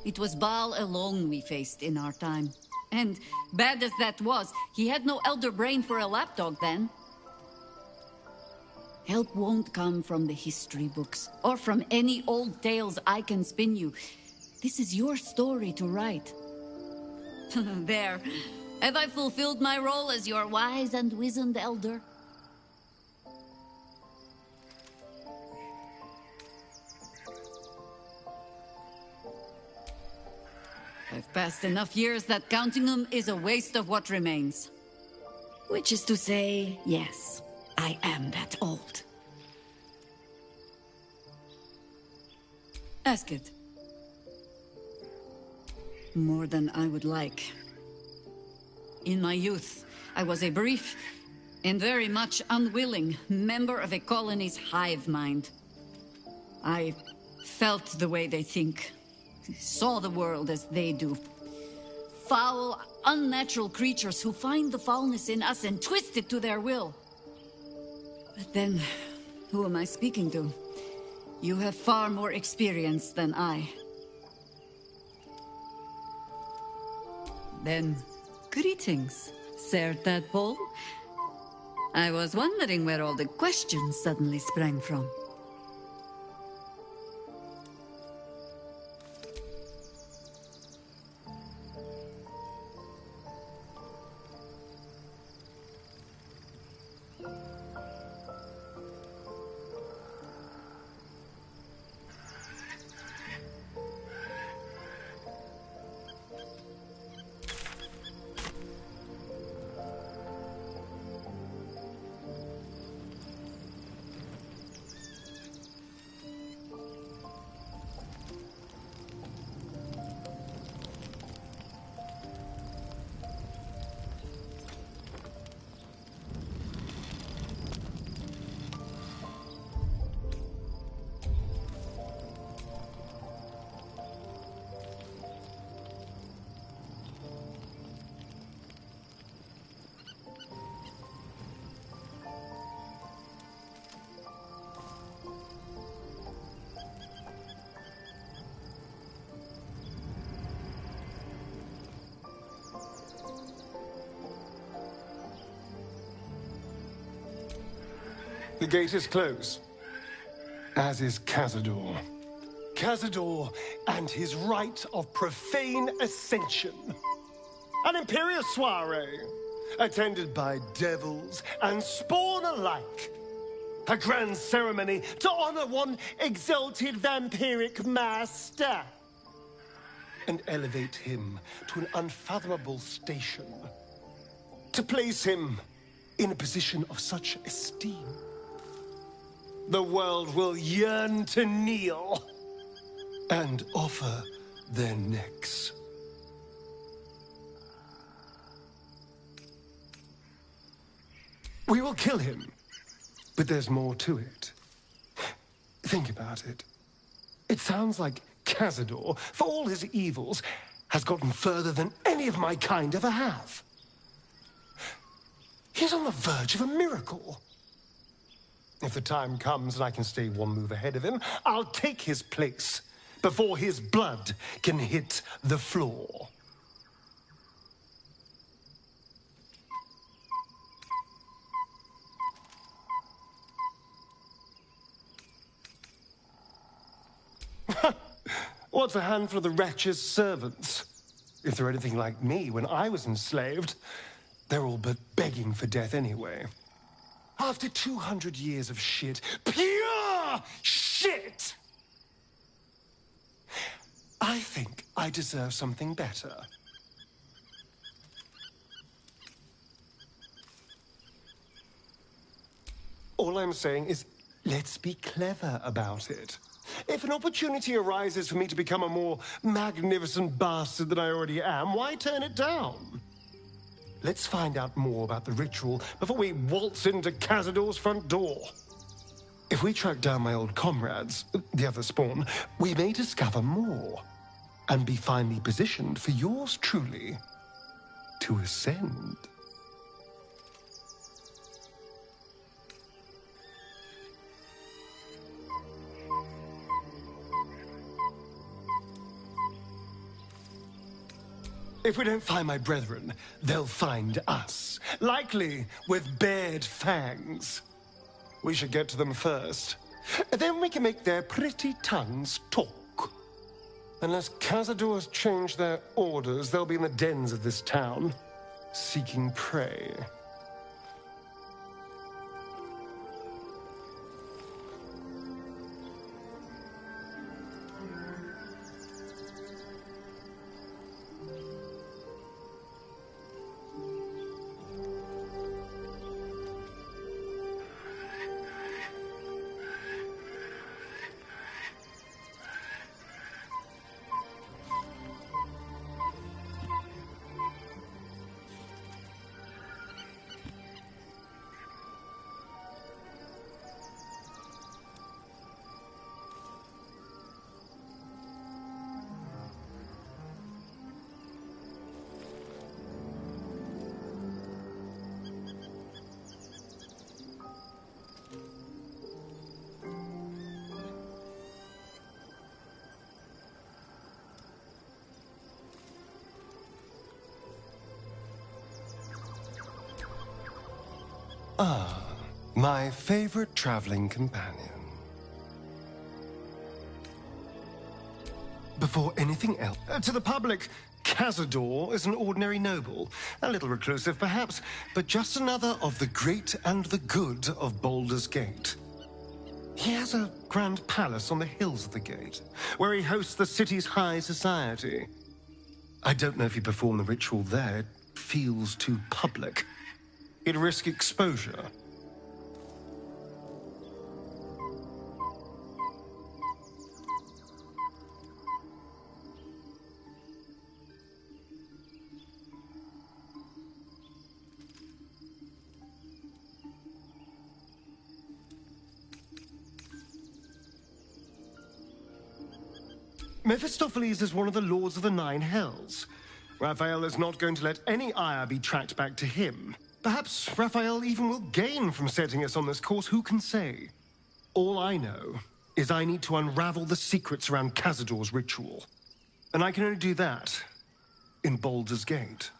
It was Baal alone we faced in our time. And, bad as that was, he had no elder brain for a lapdog then. Help won't come from the history books, or from any old tales I can spin you. This is your story to write. There. Have I fulfilled my role as your wise and wizened elder? I've passed enough years that counting them is a waste of what remains. Which is to say, yes, I am that old. Ask it. More than I would like. In my youth, I was a brief and very much unwilling member of a colony's hive mind. I felt the way they think, saw the world as they do. Foul, unnatural creatures who find the foulness in us and twist it to their will. But then, who am I speaking to? You have far more experience than I. Then, greetings, Sir Tadpole. I was wondering where all the questions suddenly sprang from. The gate is closed, as is Cazador. Cazador and his rite of profane ascension. An imperial soiree, attended by devils and spawn alike. A grand ceremony to honor one exalted vampiric master. And elevate him to an unfathomable station. To place him in a position of such esteem. The world will yearn to kneel and offer their necks. We will kill him, but there's more to it. Think about it. It sounds like Cazador, for all his evils, has gotten further than any of my kind ever have. He's on the verge of a miracle. If the time comes and I can stay one move ahead of him, I'll take his place before his blood can hit the floor. What's a handful of the wretch's servants? If they're anything like me when I was enslaved, they're all but begging for death anyway. After 200 years of shit, pure shit! I think I deserve something better. All I'm saying is, Let's be clever about it. If an opportunity arises for me to become a more magnificent bastard than I already am, why turn it down? Let's find out more about the ritual before we waltz into Cazador's front door. If we track down my old comrades, the other spawn, we may discover more and be finally positioned for yours truly to ascend. If we don't find my brethren, they'll find us, likely with bared fangs. We should get to them first. Then we can make their pretty tongues talk. Unless Cazador has changed their orders, they'll be in the dens of this town, seeking prey. Ah, my favorite traveling companion. Before anything else, to the public, Cazador is an ordinary noble. A little reclusive, perhaps, but just another of the great and the good of Baldur's Gate. He has a grand palace on the hills of the gate, where he hosts the city's high society. I don't know if he performed the ritual there. It feels too public. He'd risk exposure. Mephistopheles is one of the Lords of the Nine Hells. Raphael is not going to let any ire be tracked back to him. Perhaps Raphael even will gain from setting us on this course, who can say? All I know is I need to unravel the secrets around Cazador's ritual. And I can only do that in Baldur's Gate.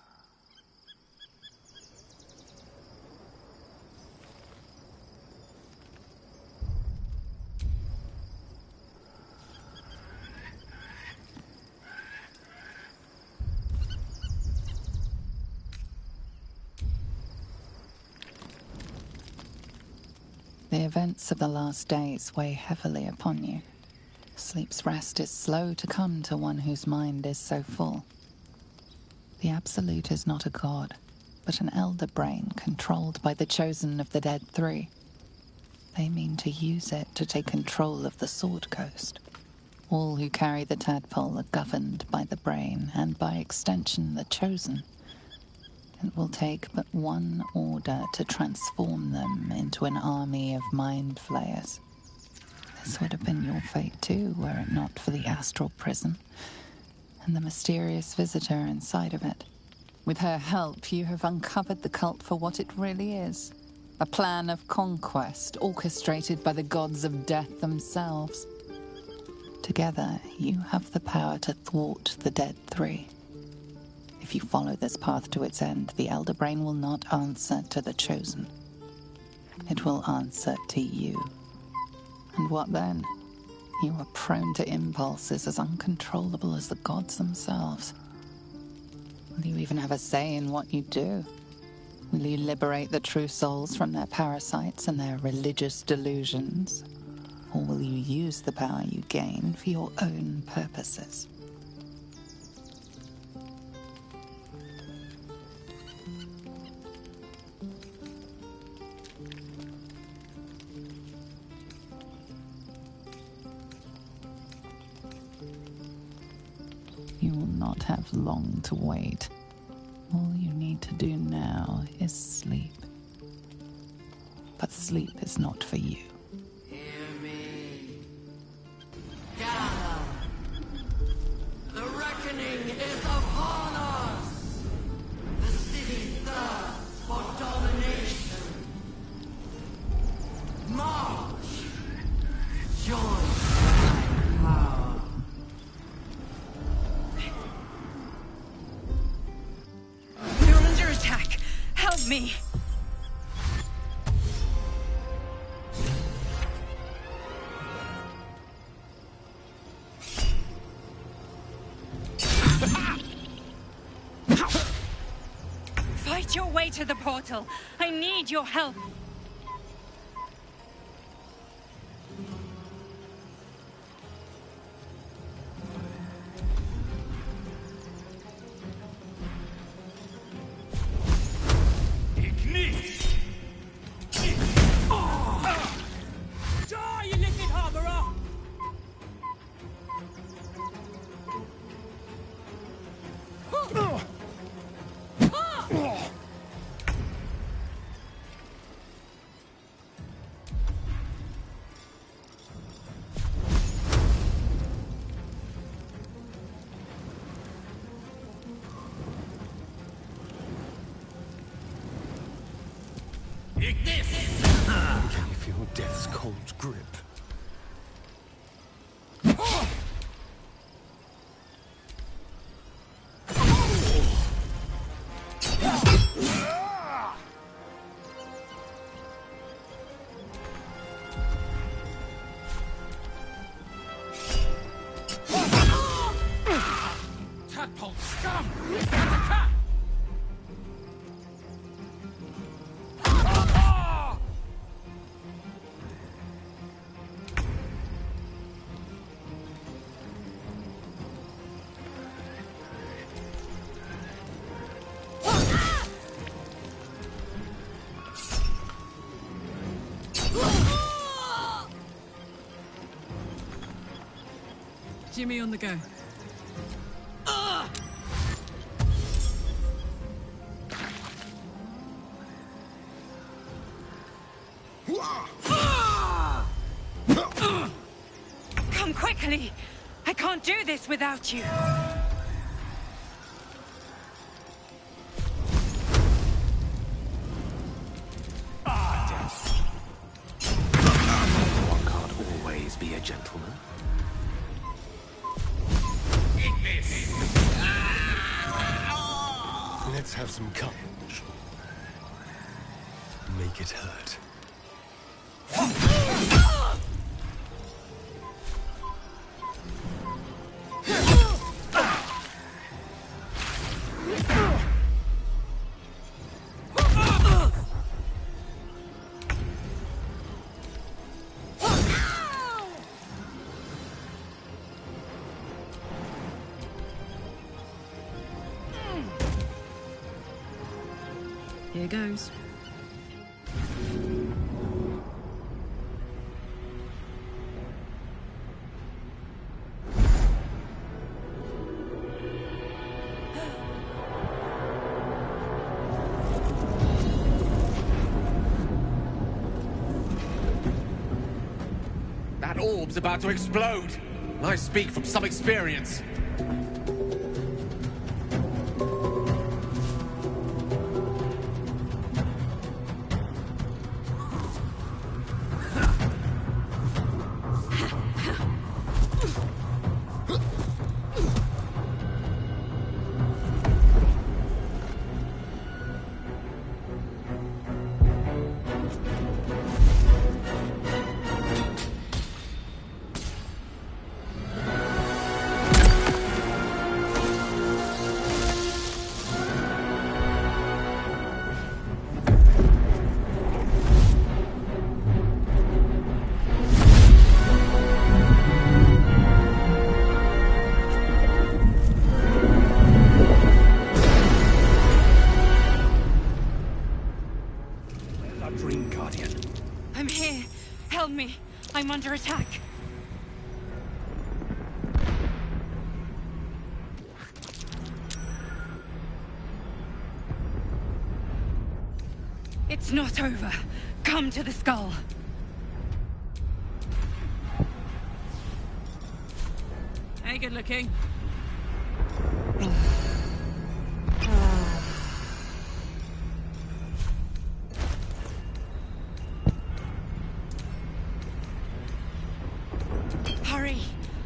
The events of the last days weigh heavily upon you. Sleep's rest is slow to come to one whose mind is so full. The Absolute is not a god, but an elder brain controlled by the chosen of the Dead Three. They mean to use it to take control of the Sword Coast. All who carry the tadpole are governed by the brain, and by extension the chosen. It will take but one order to transform them into an army of mind flayers. This would have been your fate too, were it not for the astral prison and the mysterious visitor inside of it. With her help, you have uncovered the cult for what it really is. A plan of conquest orchestrated by the gods of death themselves. Together, you have the power to thwart the Dead Three. If you follow this path to its end, the Elder Brain will not answer to the Chosen. It will answer to you. And what then? You are prone to impulses as uncontrollable as the gods themselves. Will you even have a say in what you do? Will you liberate the true souls from their parasites and their religious delusions? Or will you use the power you gain for your own purposes? not have long to wait. All you need to do now is sleep. But sleep is not for you. Hear me. Gather. The reckoning is upon us. The city thirsts for domination. March. Join my power. We're under attack. Help me. Fight your way to the portal. I need your help. Die, you little harborer! Can you feel death's cold grip? Tadpole scum! Attack! Jimmy on the go. Come quickly! I can't do this without you. One can't always be a gentleman. Let's have some courage. Make it hurt. Here goes. That orb's about to explode. I speak from some experience. It's not over. Come to the skull. Hey, good looking. Hurry!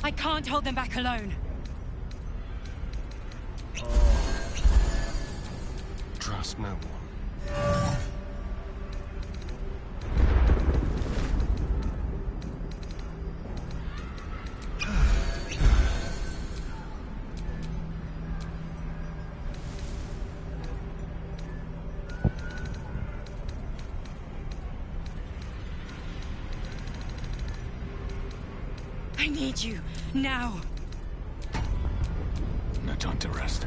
I can't hold them back alone. Trust no one. I need you, now. No time to rest.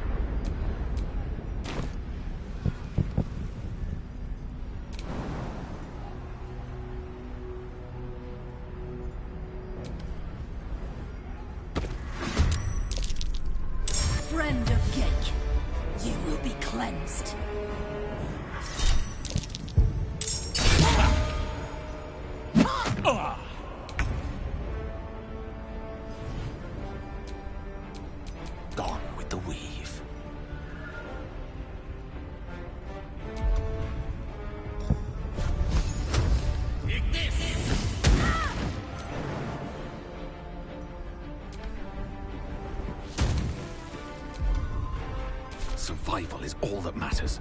Friend of Gek, you will be cleansed. Gone with the weave. Survival is all that matters.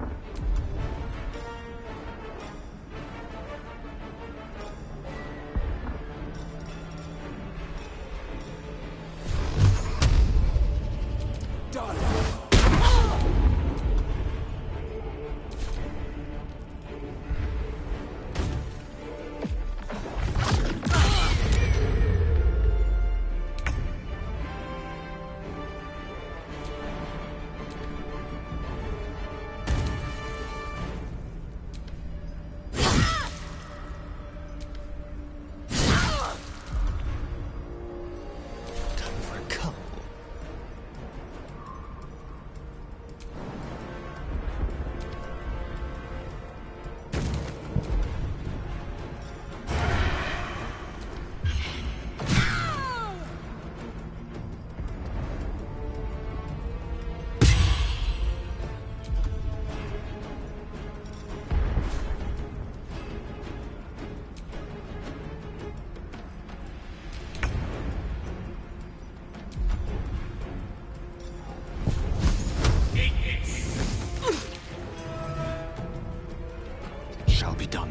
Shall be done.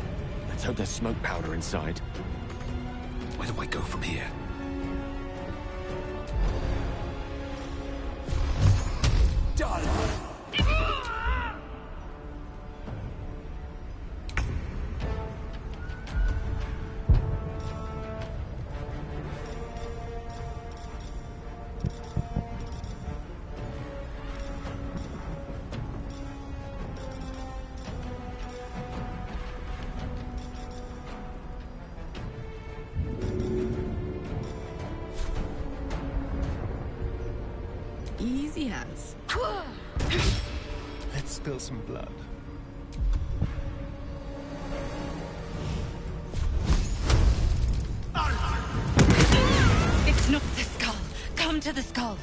Let's hope there's smoke powder inside. Where do I go from here? Easy as. Let's spill some blood. It's not the skull. Come to the skull.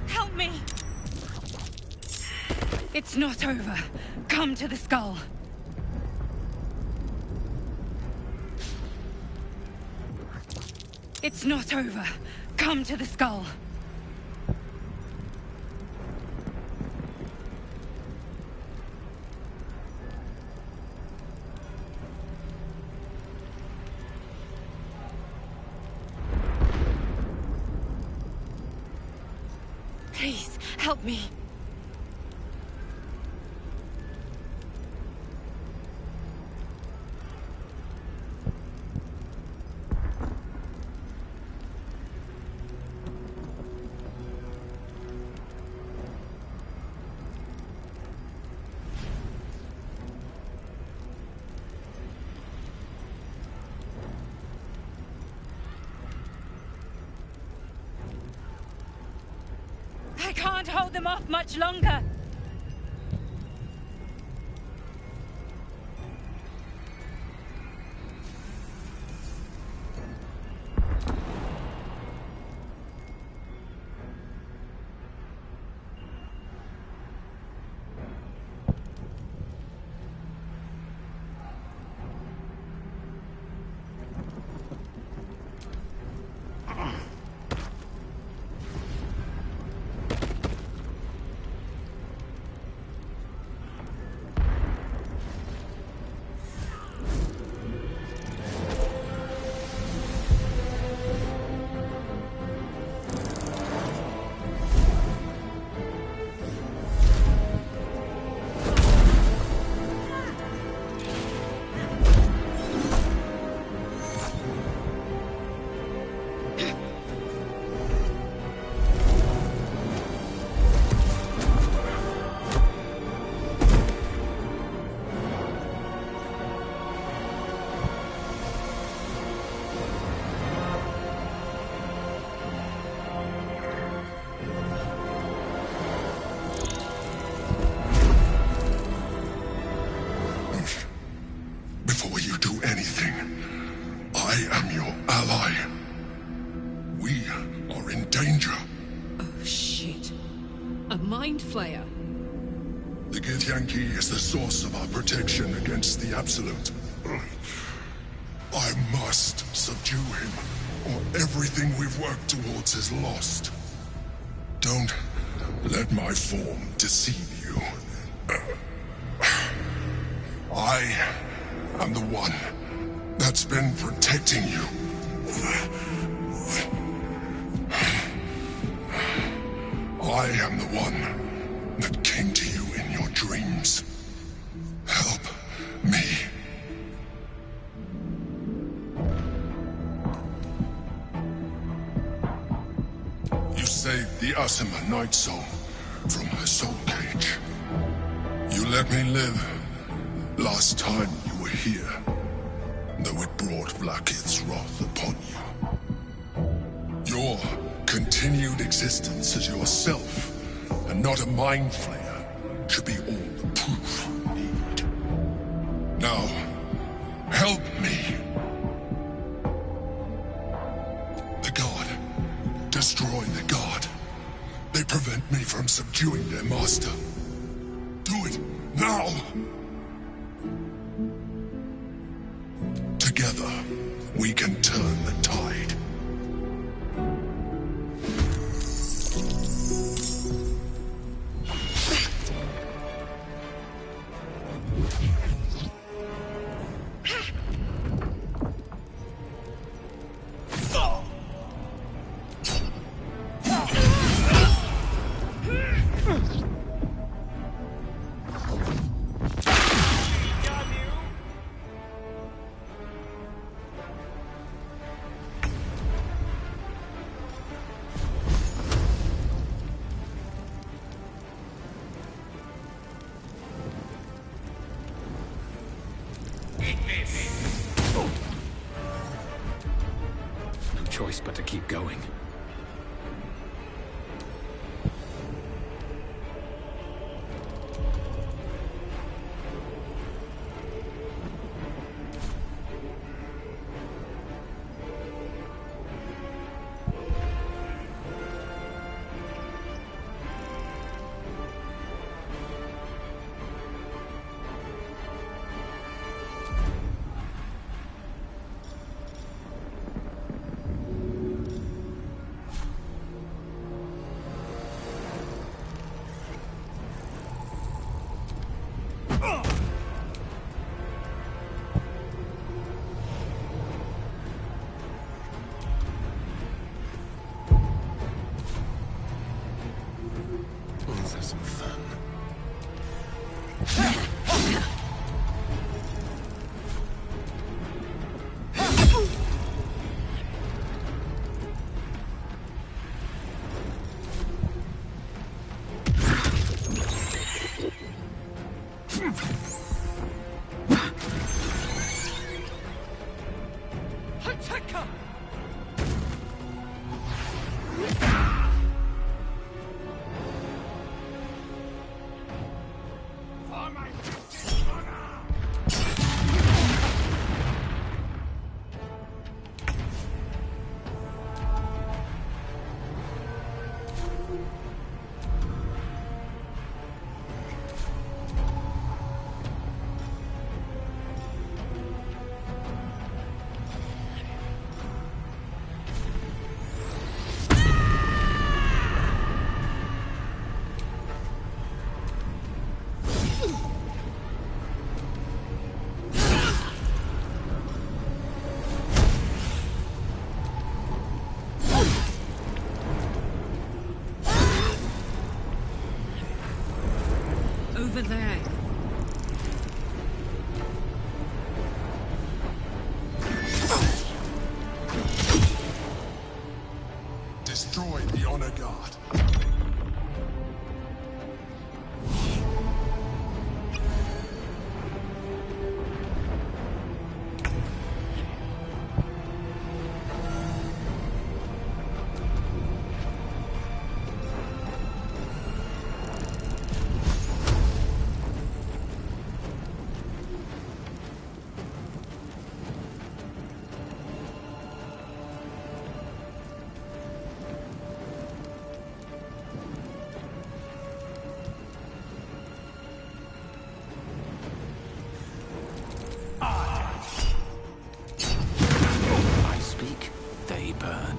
Help me! It's not over. Come to the skull. It's not over. Come to the skull. Please, help me. can't hold them off much longer. Before you do anything, I am your ally. We are in danger. Oh, shit. A mind flayer. The Githyanki is the source of our protection against the Absolute. I must subdue him, or everything we've worked towards is lost. Don't let my form deceive you. I am the one that's been protecting you. I am the one that came to you in your dreams. Help me. You saved the Asima Night Soul from her soul cage. You let me live last time you were here, though it brought Blackith's wrath upon you. Your continued existence as yourself, and not a mind flayer, should be all the proof you need. Now, help me. The God. Destroy the God. They prevent me from subduing their master. Do it now! Together, we can turn the tide. No choice but to keep going. Let's have some fun. over there. Destroy the Honor Guard. I speak, they burn.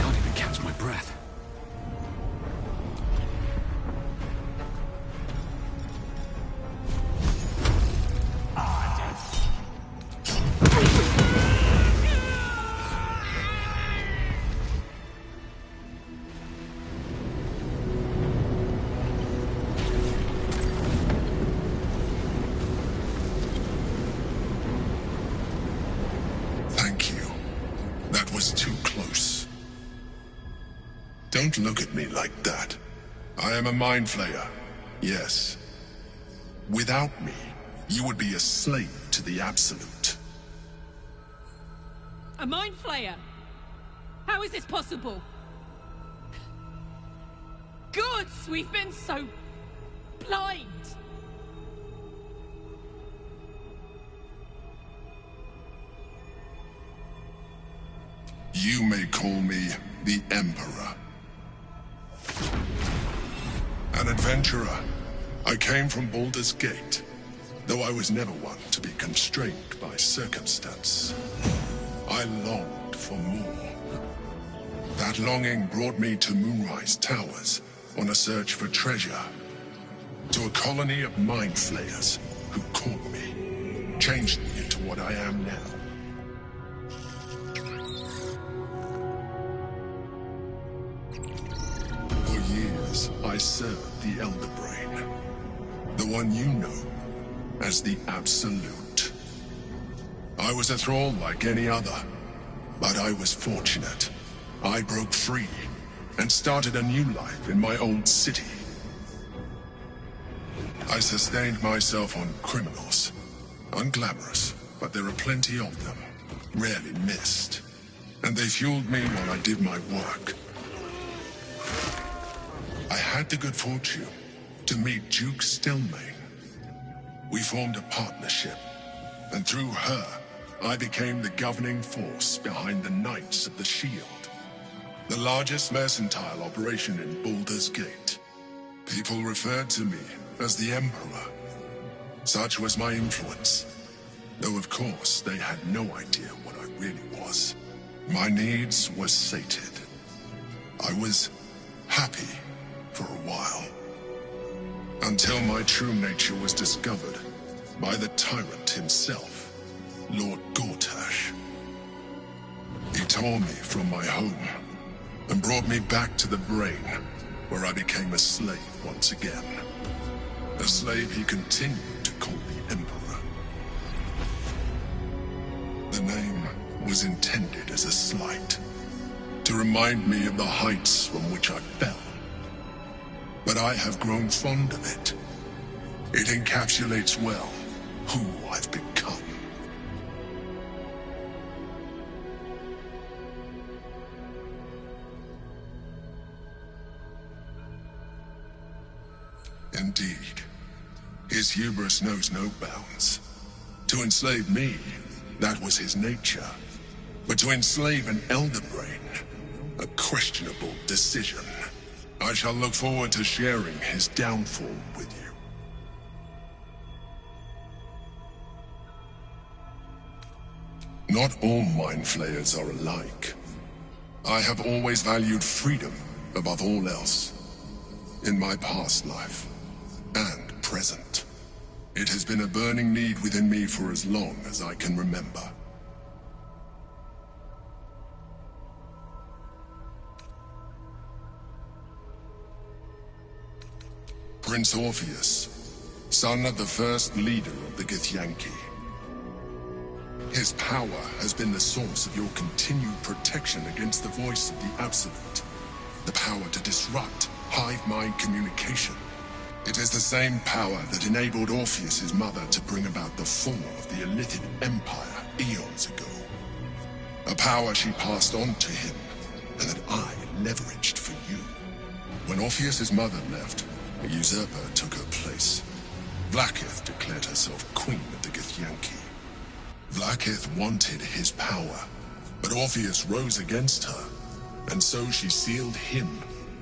Can't even catch my breath. Thank you. That was too close. Don't look at me like that. I am a mind flayer. Yes. Without me, you would be a slave to the Absolute. A mind flayer? How is this possible? Gods, we've been so blind. You may call me the Emperor. An adventurer. I came from Baldur's Gate, though I was never one to be constrained by circumstance. I longed for more. That longing brought me to Moonrise Towers on a search for treasure. To a colony of mind flayers who caught me, changed me into what I am now. For years, I served the Elder Brain, the one you know as the Absolute. I was a thrall like any other, but I was fortunate. I broke free and started a new life in my old city. I sustained myself on criminals. Unglamorous, but there are plenty of them, rarely missed. and they fueled me while I did my work. I had the good fortune to meet Duke Stillmain. We formed a partnership, and through her, I became the governing force behind the Knights of the Shield, the largest mercantile operation in Baldur's Gate. People referred to me as the Emperor. Such was my influence, though of course they had no idea what I really was. My needs were sated. I was happy for a while, until my true nature was discovered by the tyrant himself, Lord Gortash. He tore me from my home and brought me back to the Brain, where I became a slave once again. A slave he continued to call the Emperor. The name was intended as a slight, to remind me of the heights from which I fell. But I have grown fond of it. It encapsulates well who I've become. Indeed, his hubris knows no bounds. To enslave me, that was his nature. But to enslave an Elder Brain, a questionable decision. I shall look forward to sharing his downfall with you. Not all Mind Flayers are alike. I have always valued freedom above all else. In my past life, and present. It has been a burning need within me for as long as I can remember. Prince Orpheus, son of the first leader of the Githyanki. His power has been the source of your continued protection against the voice of the Absolute. The power to disrupt hive mind communication. It is the same power that enabled Orpheus's mother to bring about the fall of the Illithid Empire eons ago. A power she passed on to him, and that I leveraged for you. When Orpheus's mother left, a usurper took her place. Vlaakith declared herself queen of the Githyanki. Vlaakith wanted his power, but Orpheus rose against her, and so she sealed him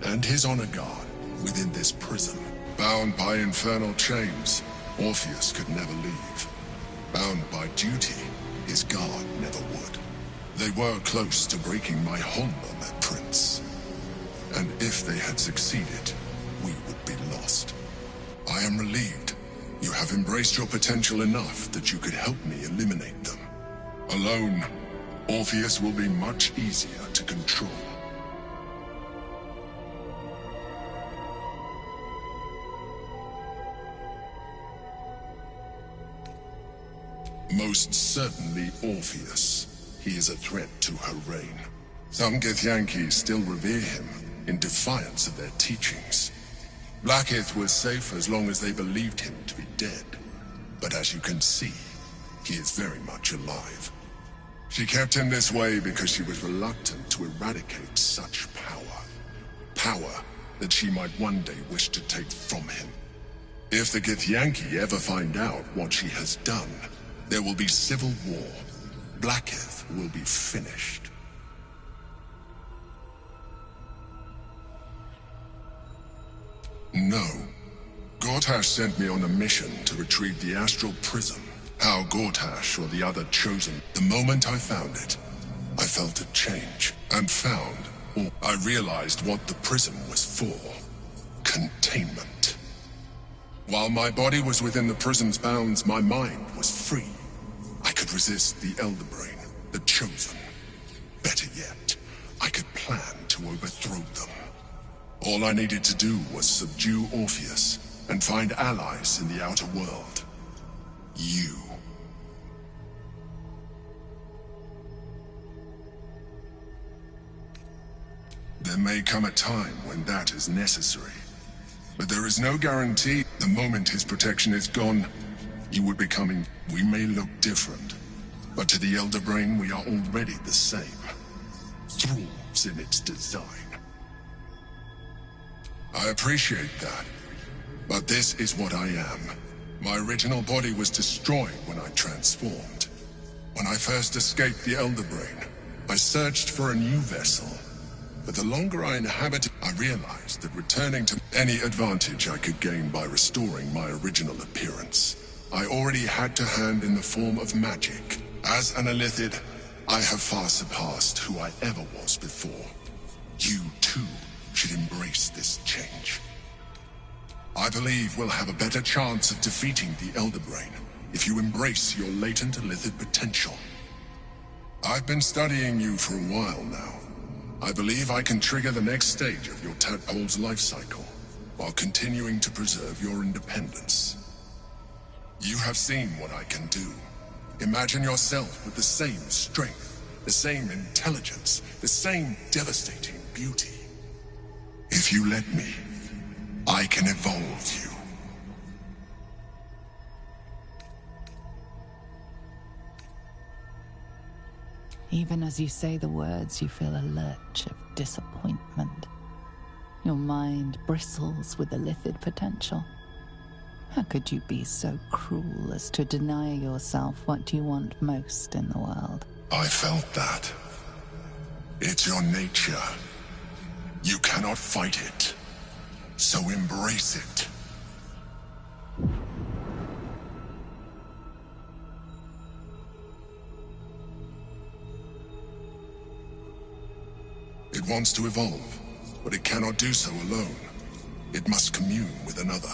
and his honor guard within this prison. Bound by infernal chains, Orpheus could never leave. Bound by duty, his guard never would. They were close to breaking my hold on that prince. And if they had succeeded, we would be lost. I am relieved. You have embraced your potential enough that you could help me eliminate them. Alone, Orpheus will be much easier to control. Most certainly Orpheus. He is a threat to her reign. Some Githyanki still revere him in defiance of their teachings. Vlaakith was safe as long as they believed him to be dead. But as you can see, he is very much alive. She kept him this way because she was reluctant to eradicate such power. Power that she might one day wish to take from him. If the Githyanki ever find out what she has done, there will be civil war. Vlaakith will be finished. No. Gortash sent me on a mission to retrieve the Astral Prism. How Gortash or the other chosen, the moment I found it, I felt a change, and found, or I realized what the prism was for. Containment. While my body was within the prism's bounds, my mind was free. I could resist the Elder Brain, the Chosen. Better yet, I could plan to overthrow them. All I needed to do was subdue Orpheus and find allies in the outer world. You. There may come a time when that is necessary. But there is no guarantee the moment his protection is gone, you would be coming. We may look different, but to the Elder Brain we are already the same. grooves in its design. I appreciate that, but this is what I am. My original body was destroyed when I transformed. When I first escaped the Elder Brain, I searched for a new vessel. But the longer I inhabited, I realized that returning to any advantage I could gain by restoring my original appearance, I already had to hand in the form of magic. As an Illithid, I have far surpassed who I ever was before. You, too, should embrace this change. I believe we'll have a better chance of defeating the Elder Brain if you embrace your latent Illithid potential. I've been studying you for a while now. I believe I can trigger the next stage of your tadpole's life cycle, while continuing to preserve your independence. You have seen what I can do. Imagine yourself with the same strength, the same intelligence, the same devastating beauty. If you let me, I can evolve you. Even as you say the words, you feel a lurch of disappointment. Your mind bristles with illithid potential. How could you be so cruel as to deny yourself what you want most in the world? I felt that. It's your nature. You cannot fight it. So embrace it. It wants to evolve, but it cannot do so alone. It must commune with another.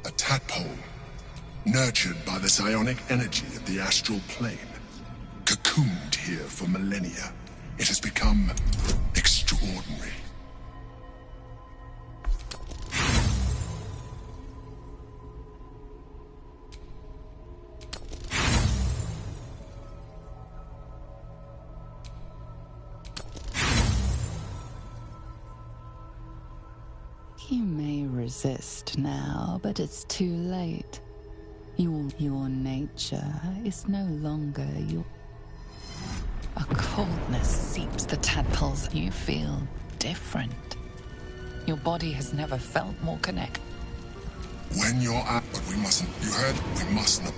A tadpole, nurtured by the psionic energy of the astral plane. Cocooned here for millennia, it has become extraordinary. You may resist now, but it's too late. Your nature is no longer your... A coldness seeps the tadpoles. You feel different. Your body has never felt more connected. When you're out, but we mustn't. You heard? We must not.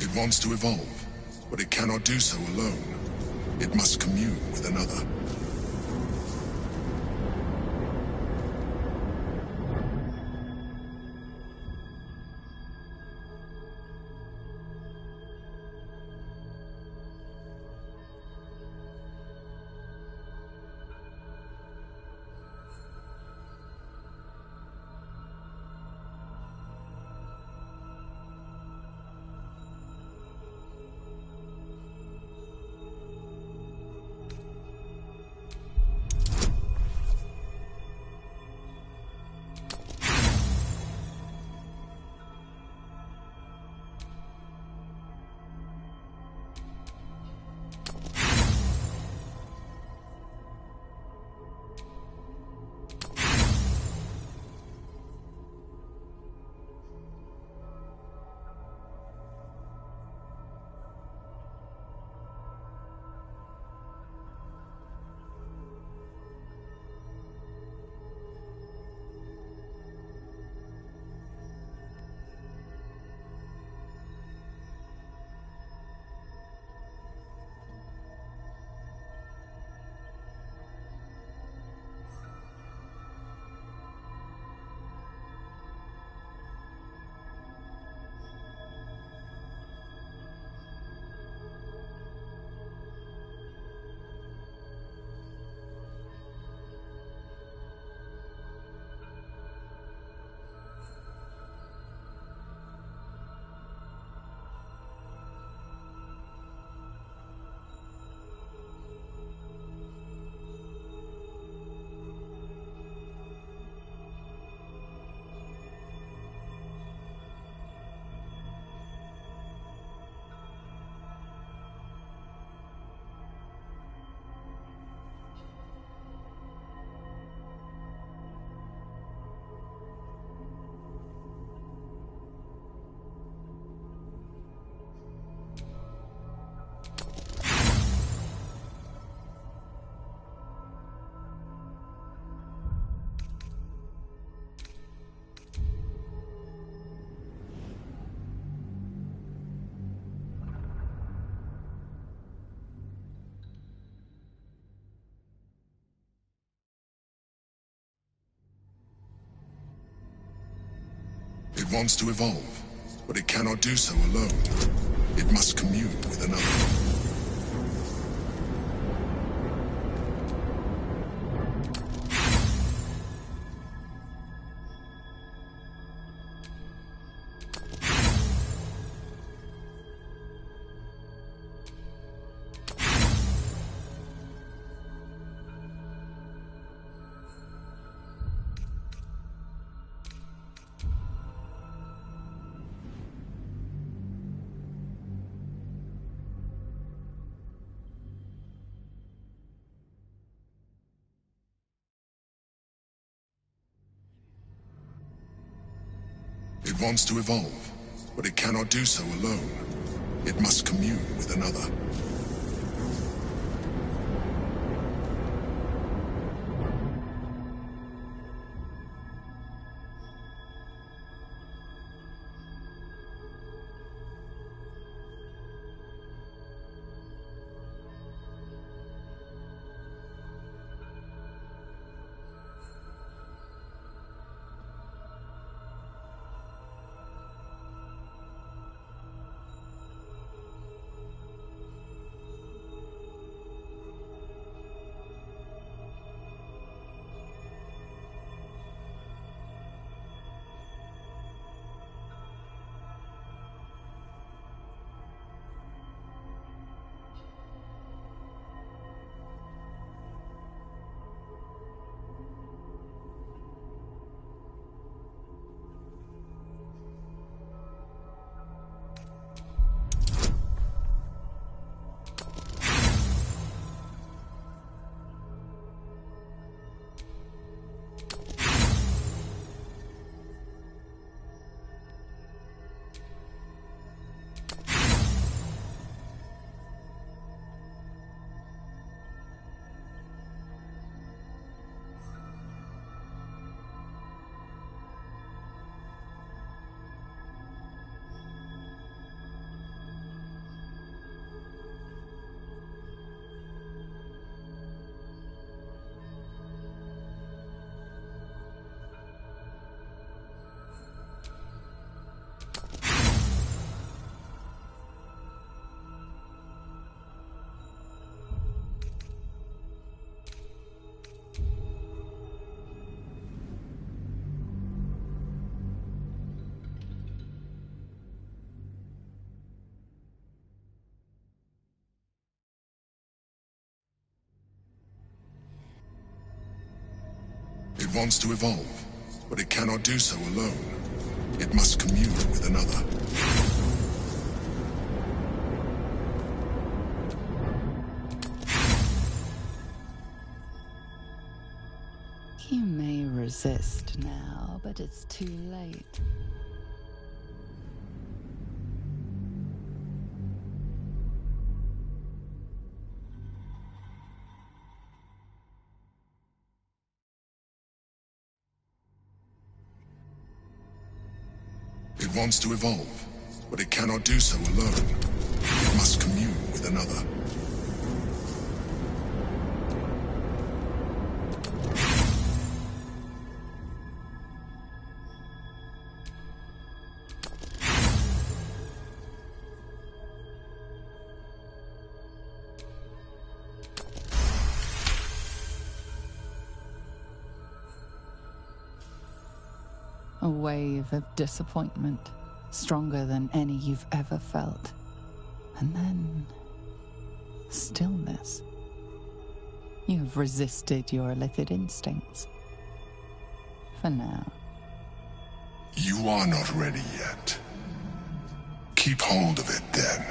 It wants to evolve, but it cannot do so alone. It must commune with another. It wants to evolve, but it cannot do so alone. It must commune with another. It wants to evolve, but it cannot do so alone. It must commune with another. It wants to evolve, but it cannot do so alone. It must commune with another. You may resist now, but it's too late. It wants to evolve, but it cannot do so alone. It must commune with another. A wave of disappointment, stronger than any you've ever felt. And then stillness. You've resisted your illicit instincts. For now. You are not ready yet. Keep hold of it then,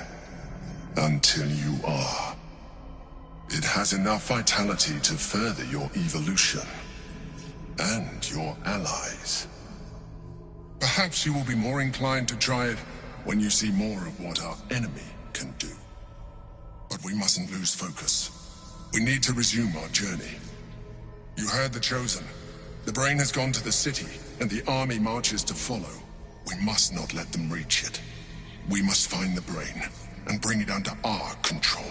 until you are. It has enough vitality to further your evolution, and your allies. Perhaps you will be more inclined to try it when you see more of what our enemy can do. But we mustn't lose focus. We need to resume our journey. You heard the Chosen. The brain has gone to the city, and the army marches to follow. We must not let them reach it. We must find the brain, and bring it under our control.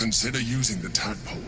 Consider using the tadpole.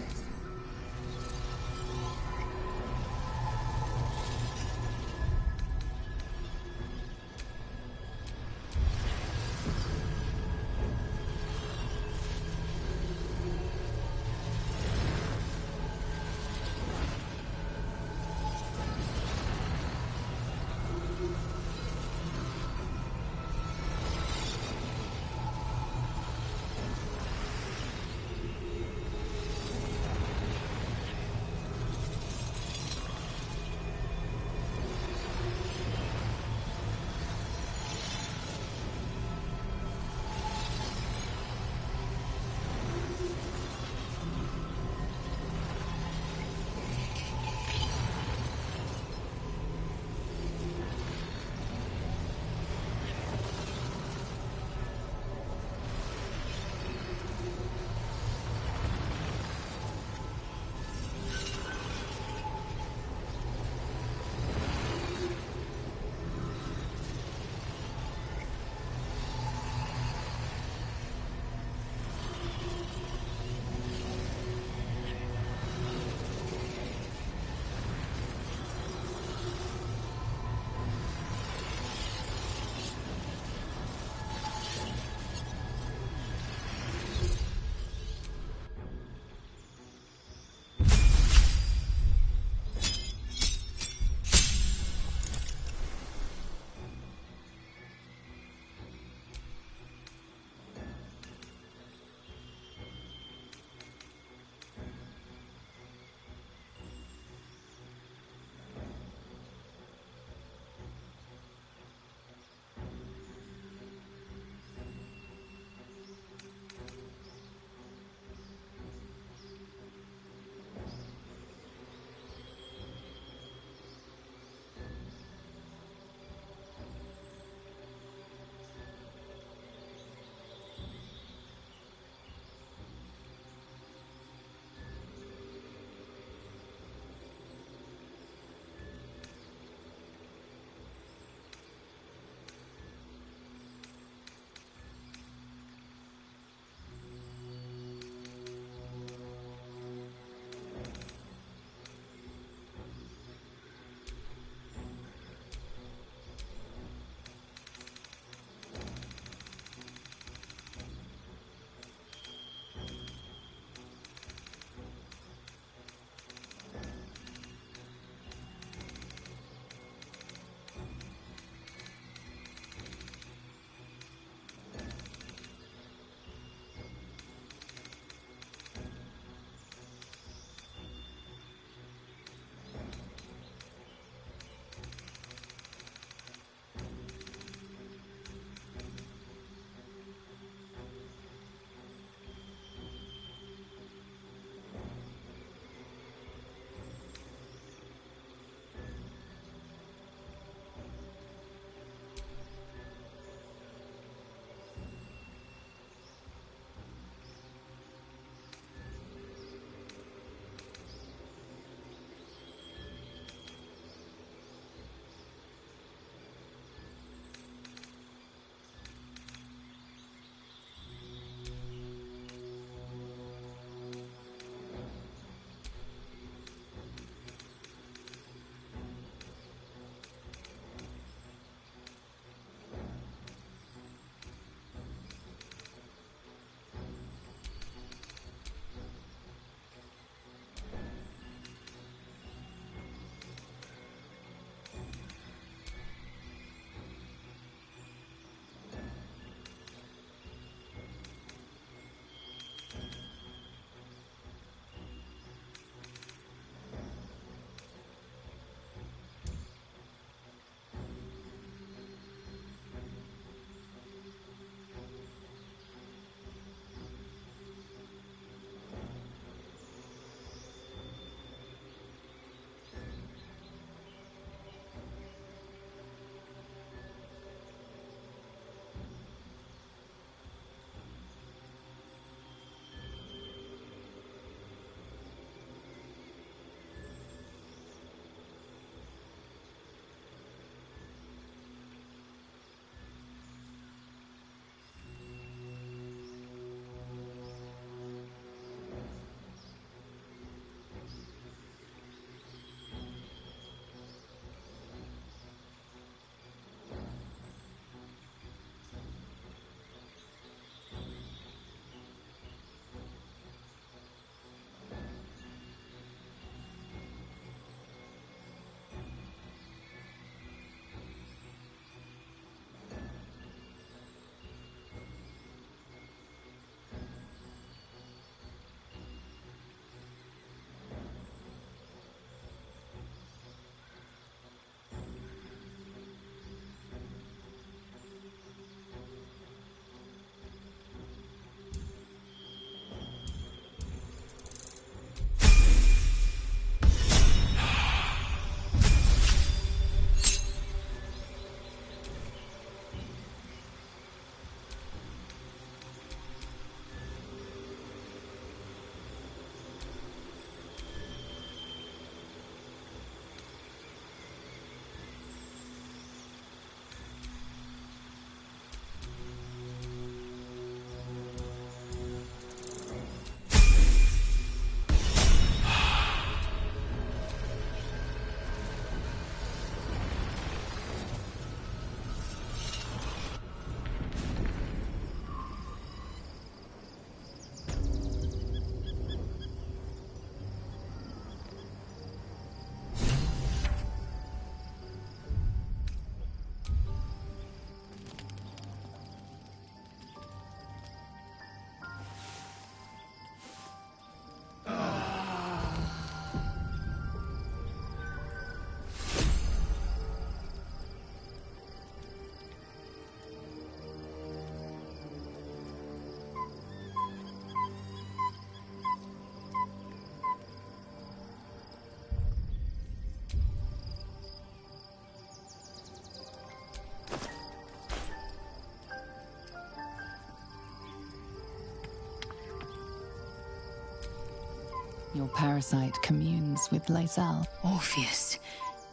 Your parasite communes with Lae'zel. Orpheus.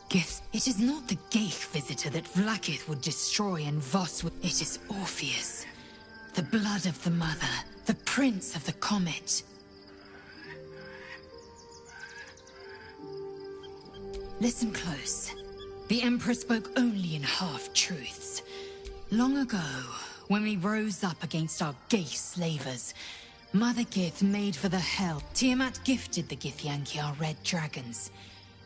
Gifts. It is not the Geich visitor that Vlaakith would destroy and Voss would. It is Orpheus. The blood of the mother. The prince of the comet. Listen close. The Emperor spoke only in half-truths. Long ago, when we rose up against our Geich slavers, Mother Gith made for the Hell. Tiamat gifted the Githyanki our red dragons.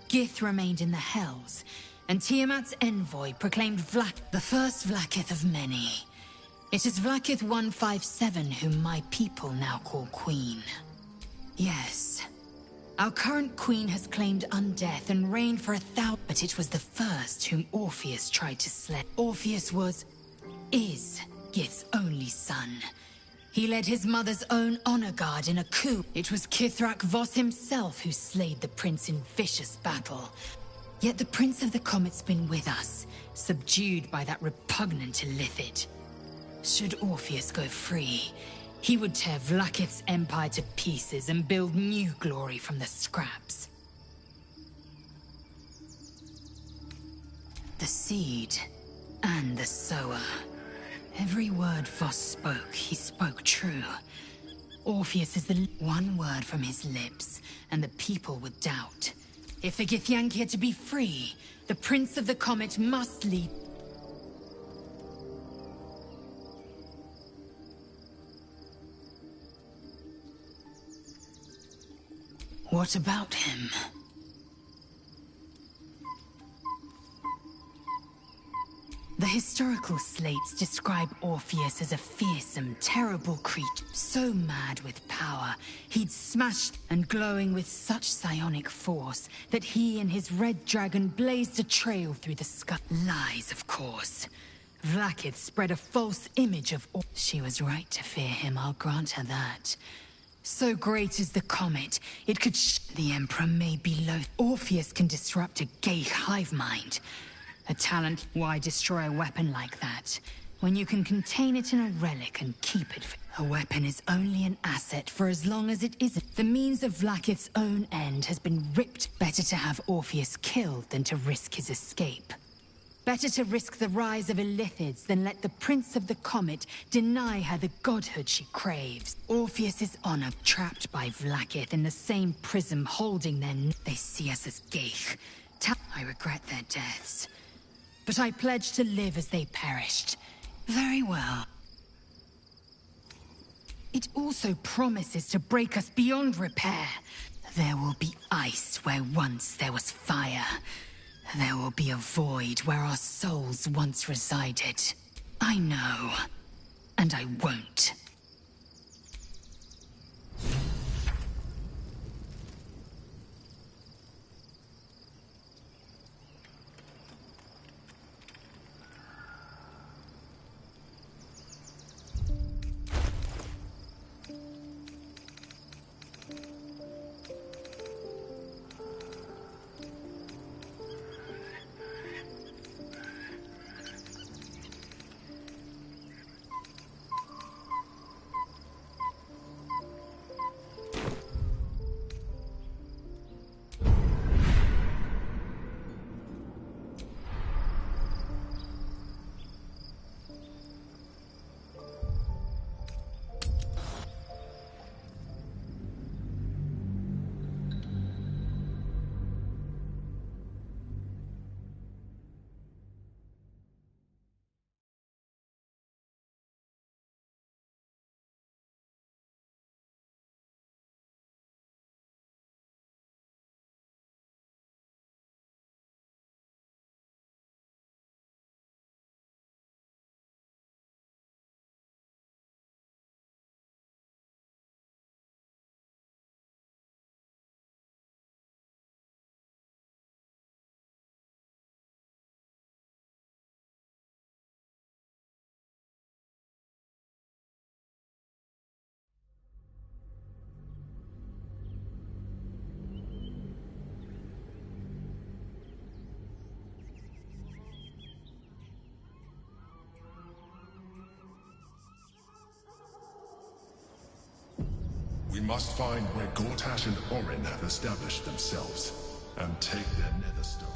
Gith remained in the Hells, and Tiamat's envoy proclaimed the first Vlaakith of many. It is Vlaakith 157 whom my people now call Queen. Yes. Our current queen has claimed undeath and reigned for 1,000, but it was the first whom Orpheus tried to slay. Orpheus is Gith's only son. He led his mother's own honor guard in a coup. It was Kithrak Voss himself who slayed the prince in vicious battle. Yet the Prince of the Comet's been with us, subdued by that repugnant Illithid. Should Orpheus go free, he would tear Vlaakith's empire to pieces and build new glory from the scraps. The seed and the sower. Every word Voss spoke, he spoke true. Orpheus is the one word from his lips, and the people would doubt. If the Githyanki are to be free, the Prince of the Comet must lead. What about him? The historical slates describe Orpheus as a fearsome, terrible creature, so mad with power, he'd smashed and glowing with such psionic force that he and his red dragon blazed a trail through the sky. Lies, of course. Vlaakith spread a false image of She was right to fear him, I'll grant her that. So great is the comet, it could the Emperor may be loath. Orpheus can disrupt a Geich hive mind. A talent, why destroy a weapon like that, when you can contain it in a relic and keep it? A weapon is only an asset for as long as it isn't. The means of Vlaakith's own end has been ripped. Better to have Orpheus killed than to risk his escape. Better to risk the rise of Illithids than let the Prince of the Comet deny her the godhood she craves. Orpheus's honor trapped by Vlaakith in the same prism holding their... They see us as Geich. I regret their deaths. But I pledge to live as they perished. Very well. It also promises to break us beyond repair. There will be ice where once there was fire. There will be a void where our souls once resided. I know. And I won't. We must find where Gortash and Orin have established themselves, and take their nether stone.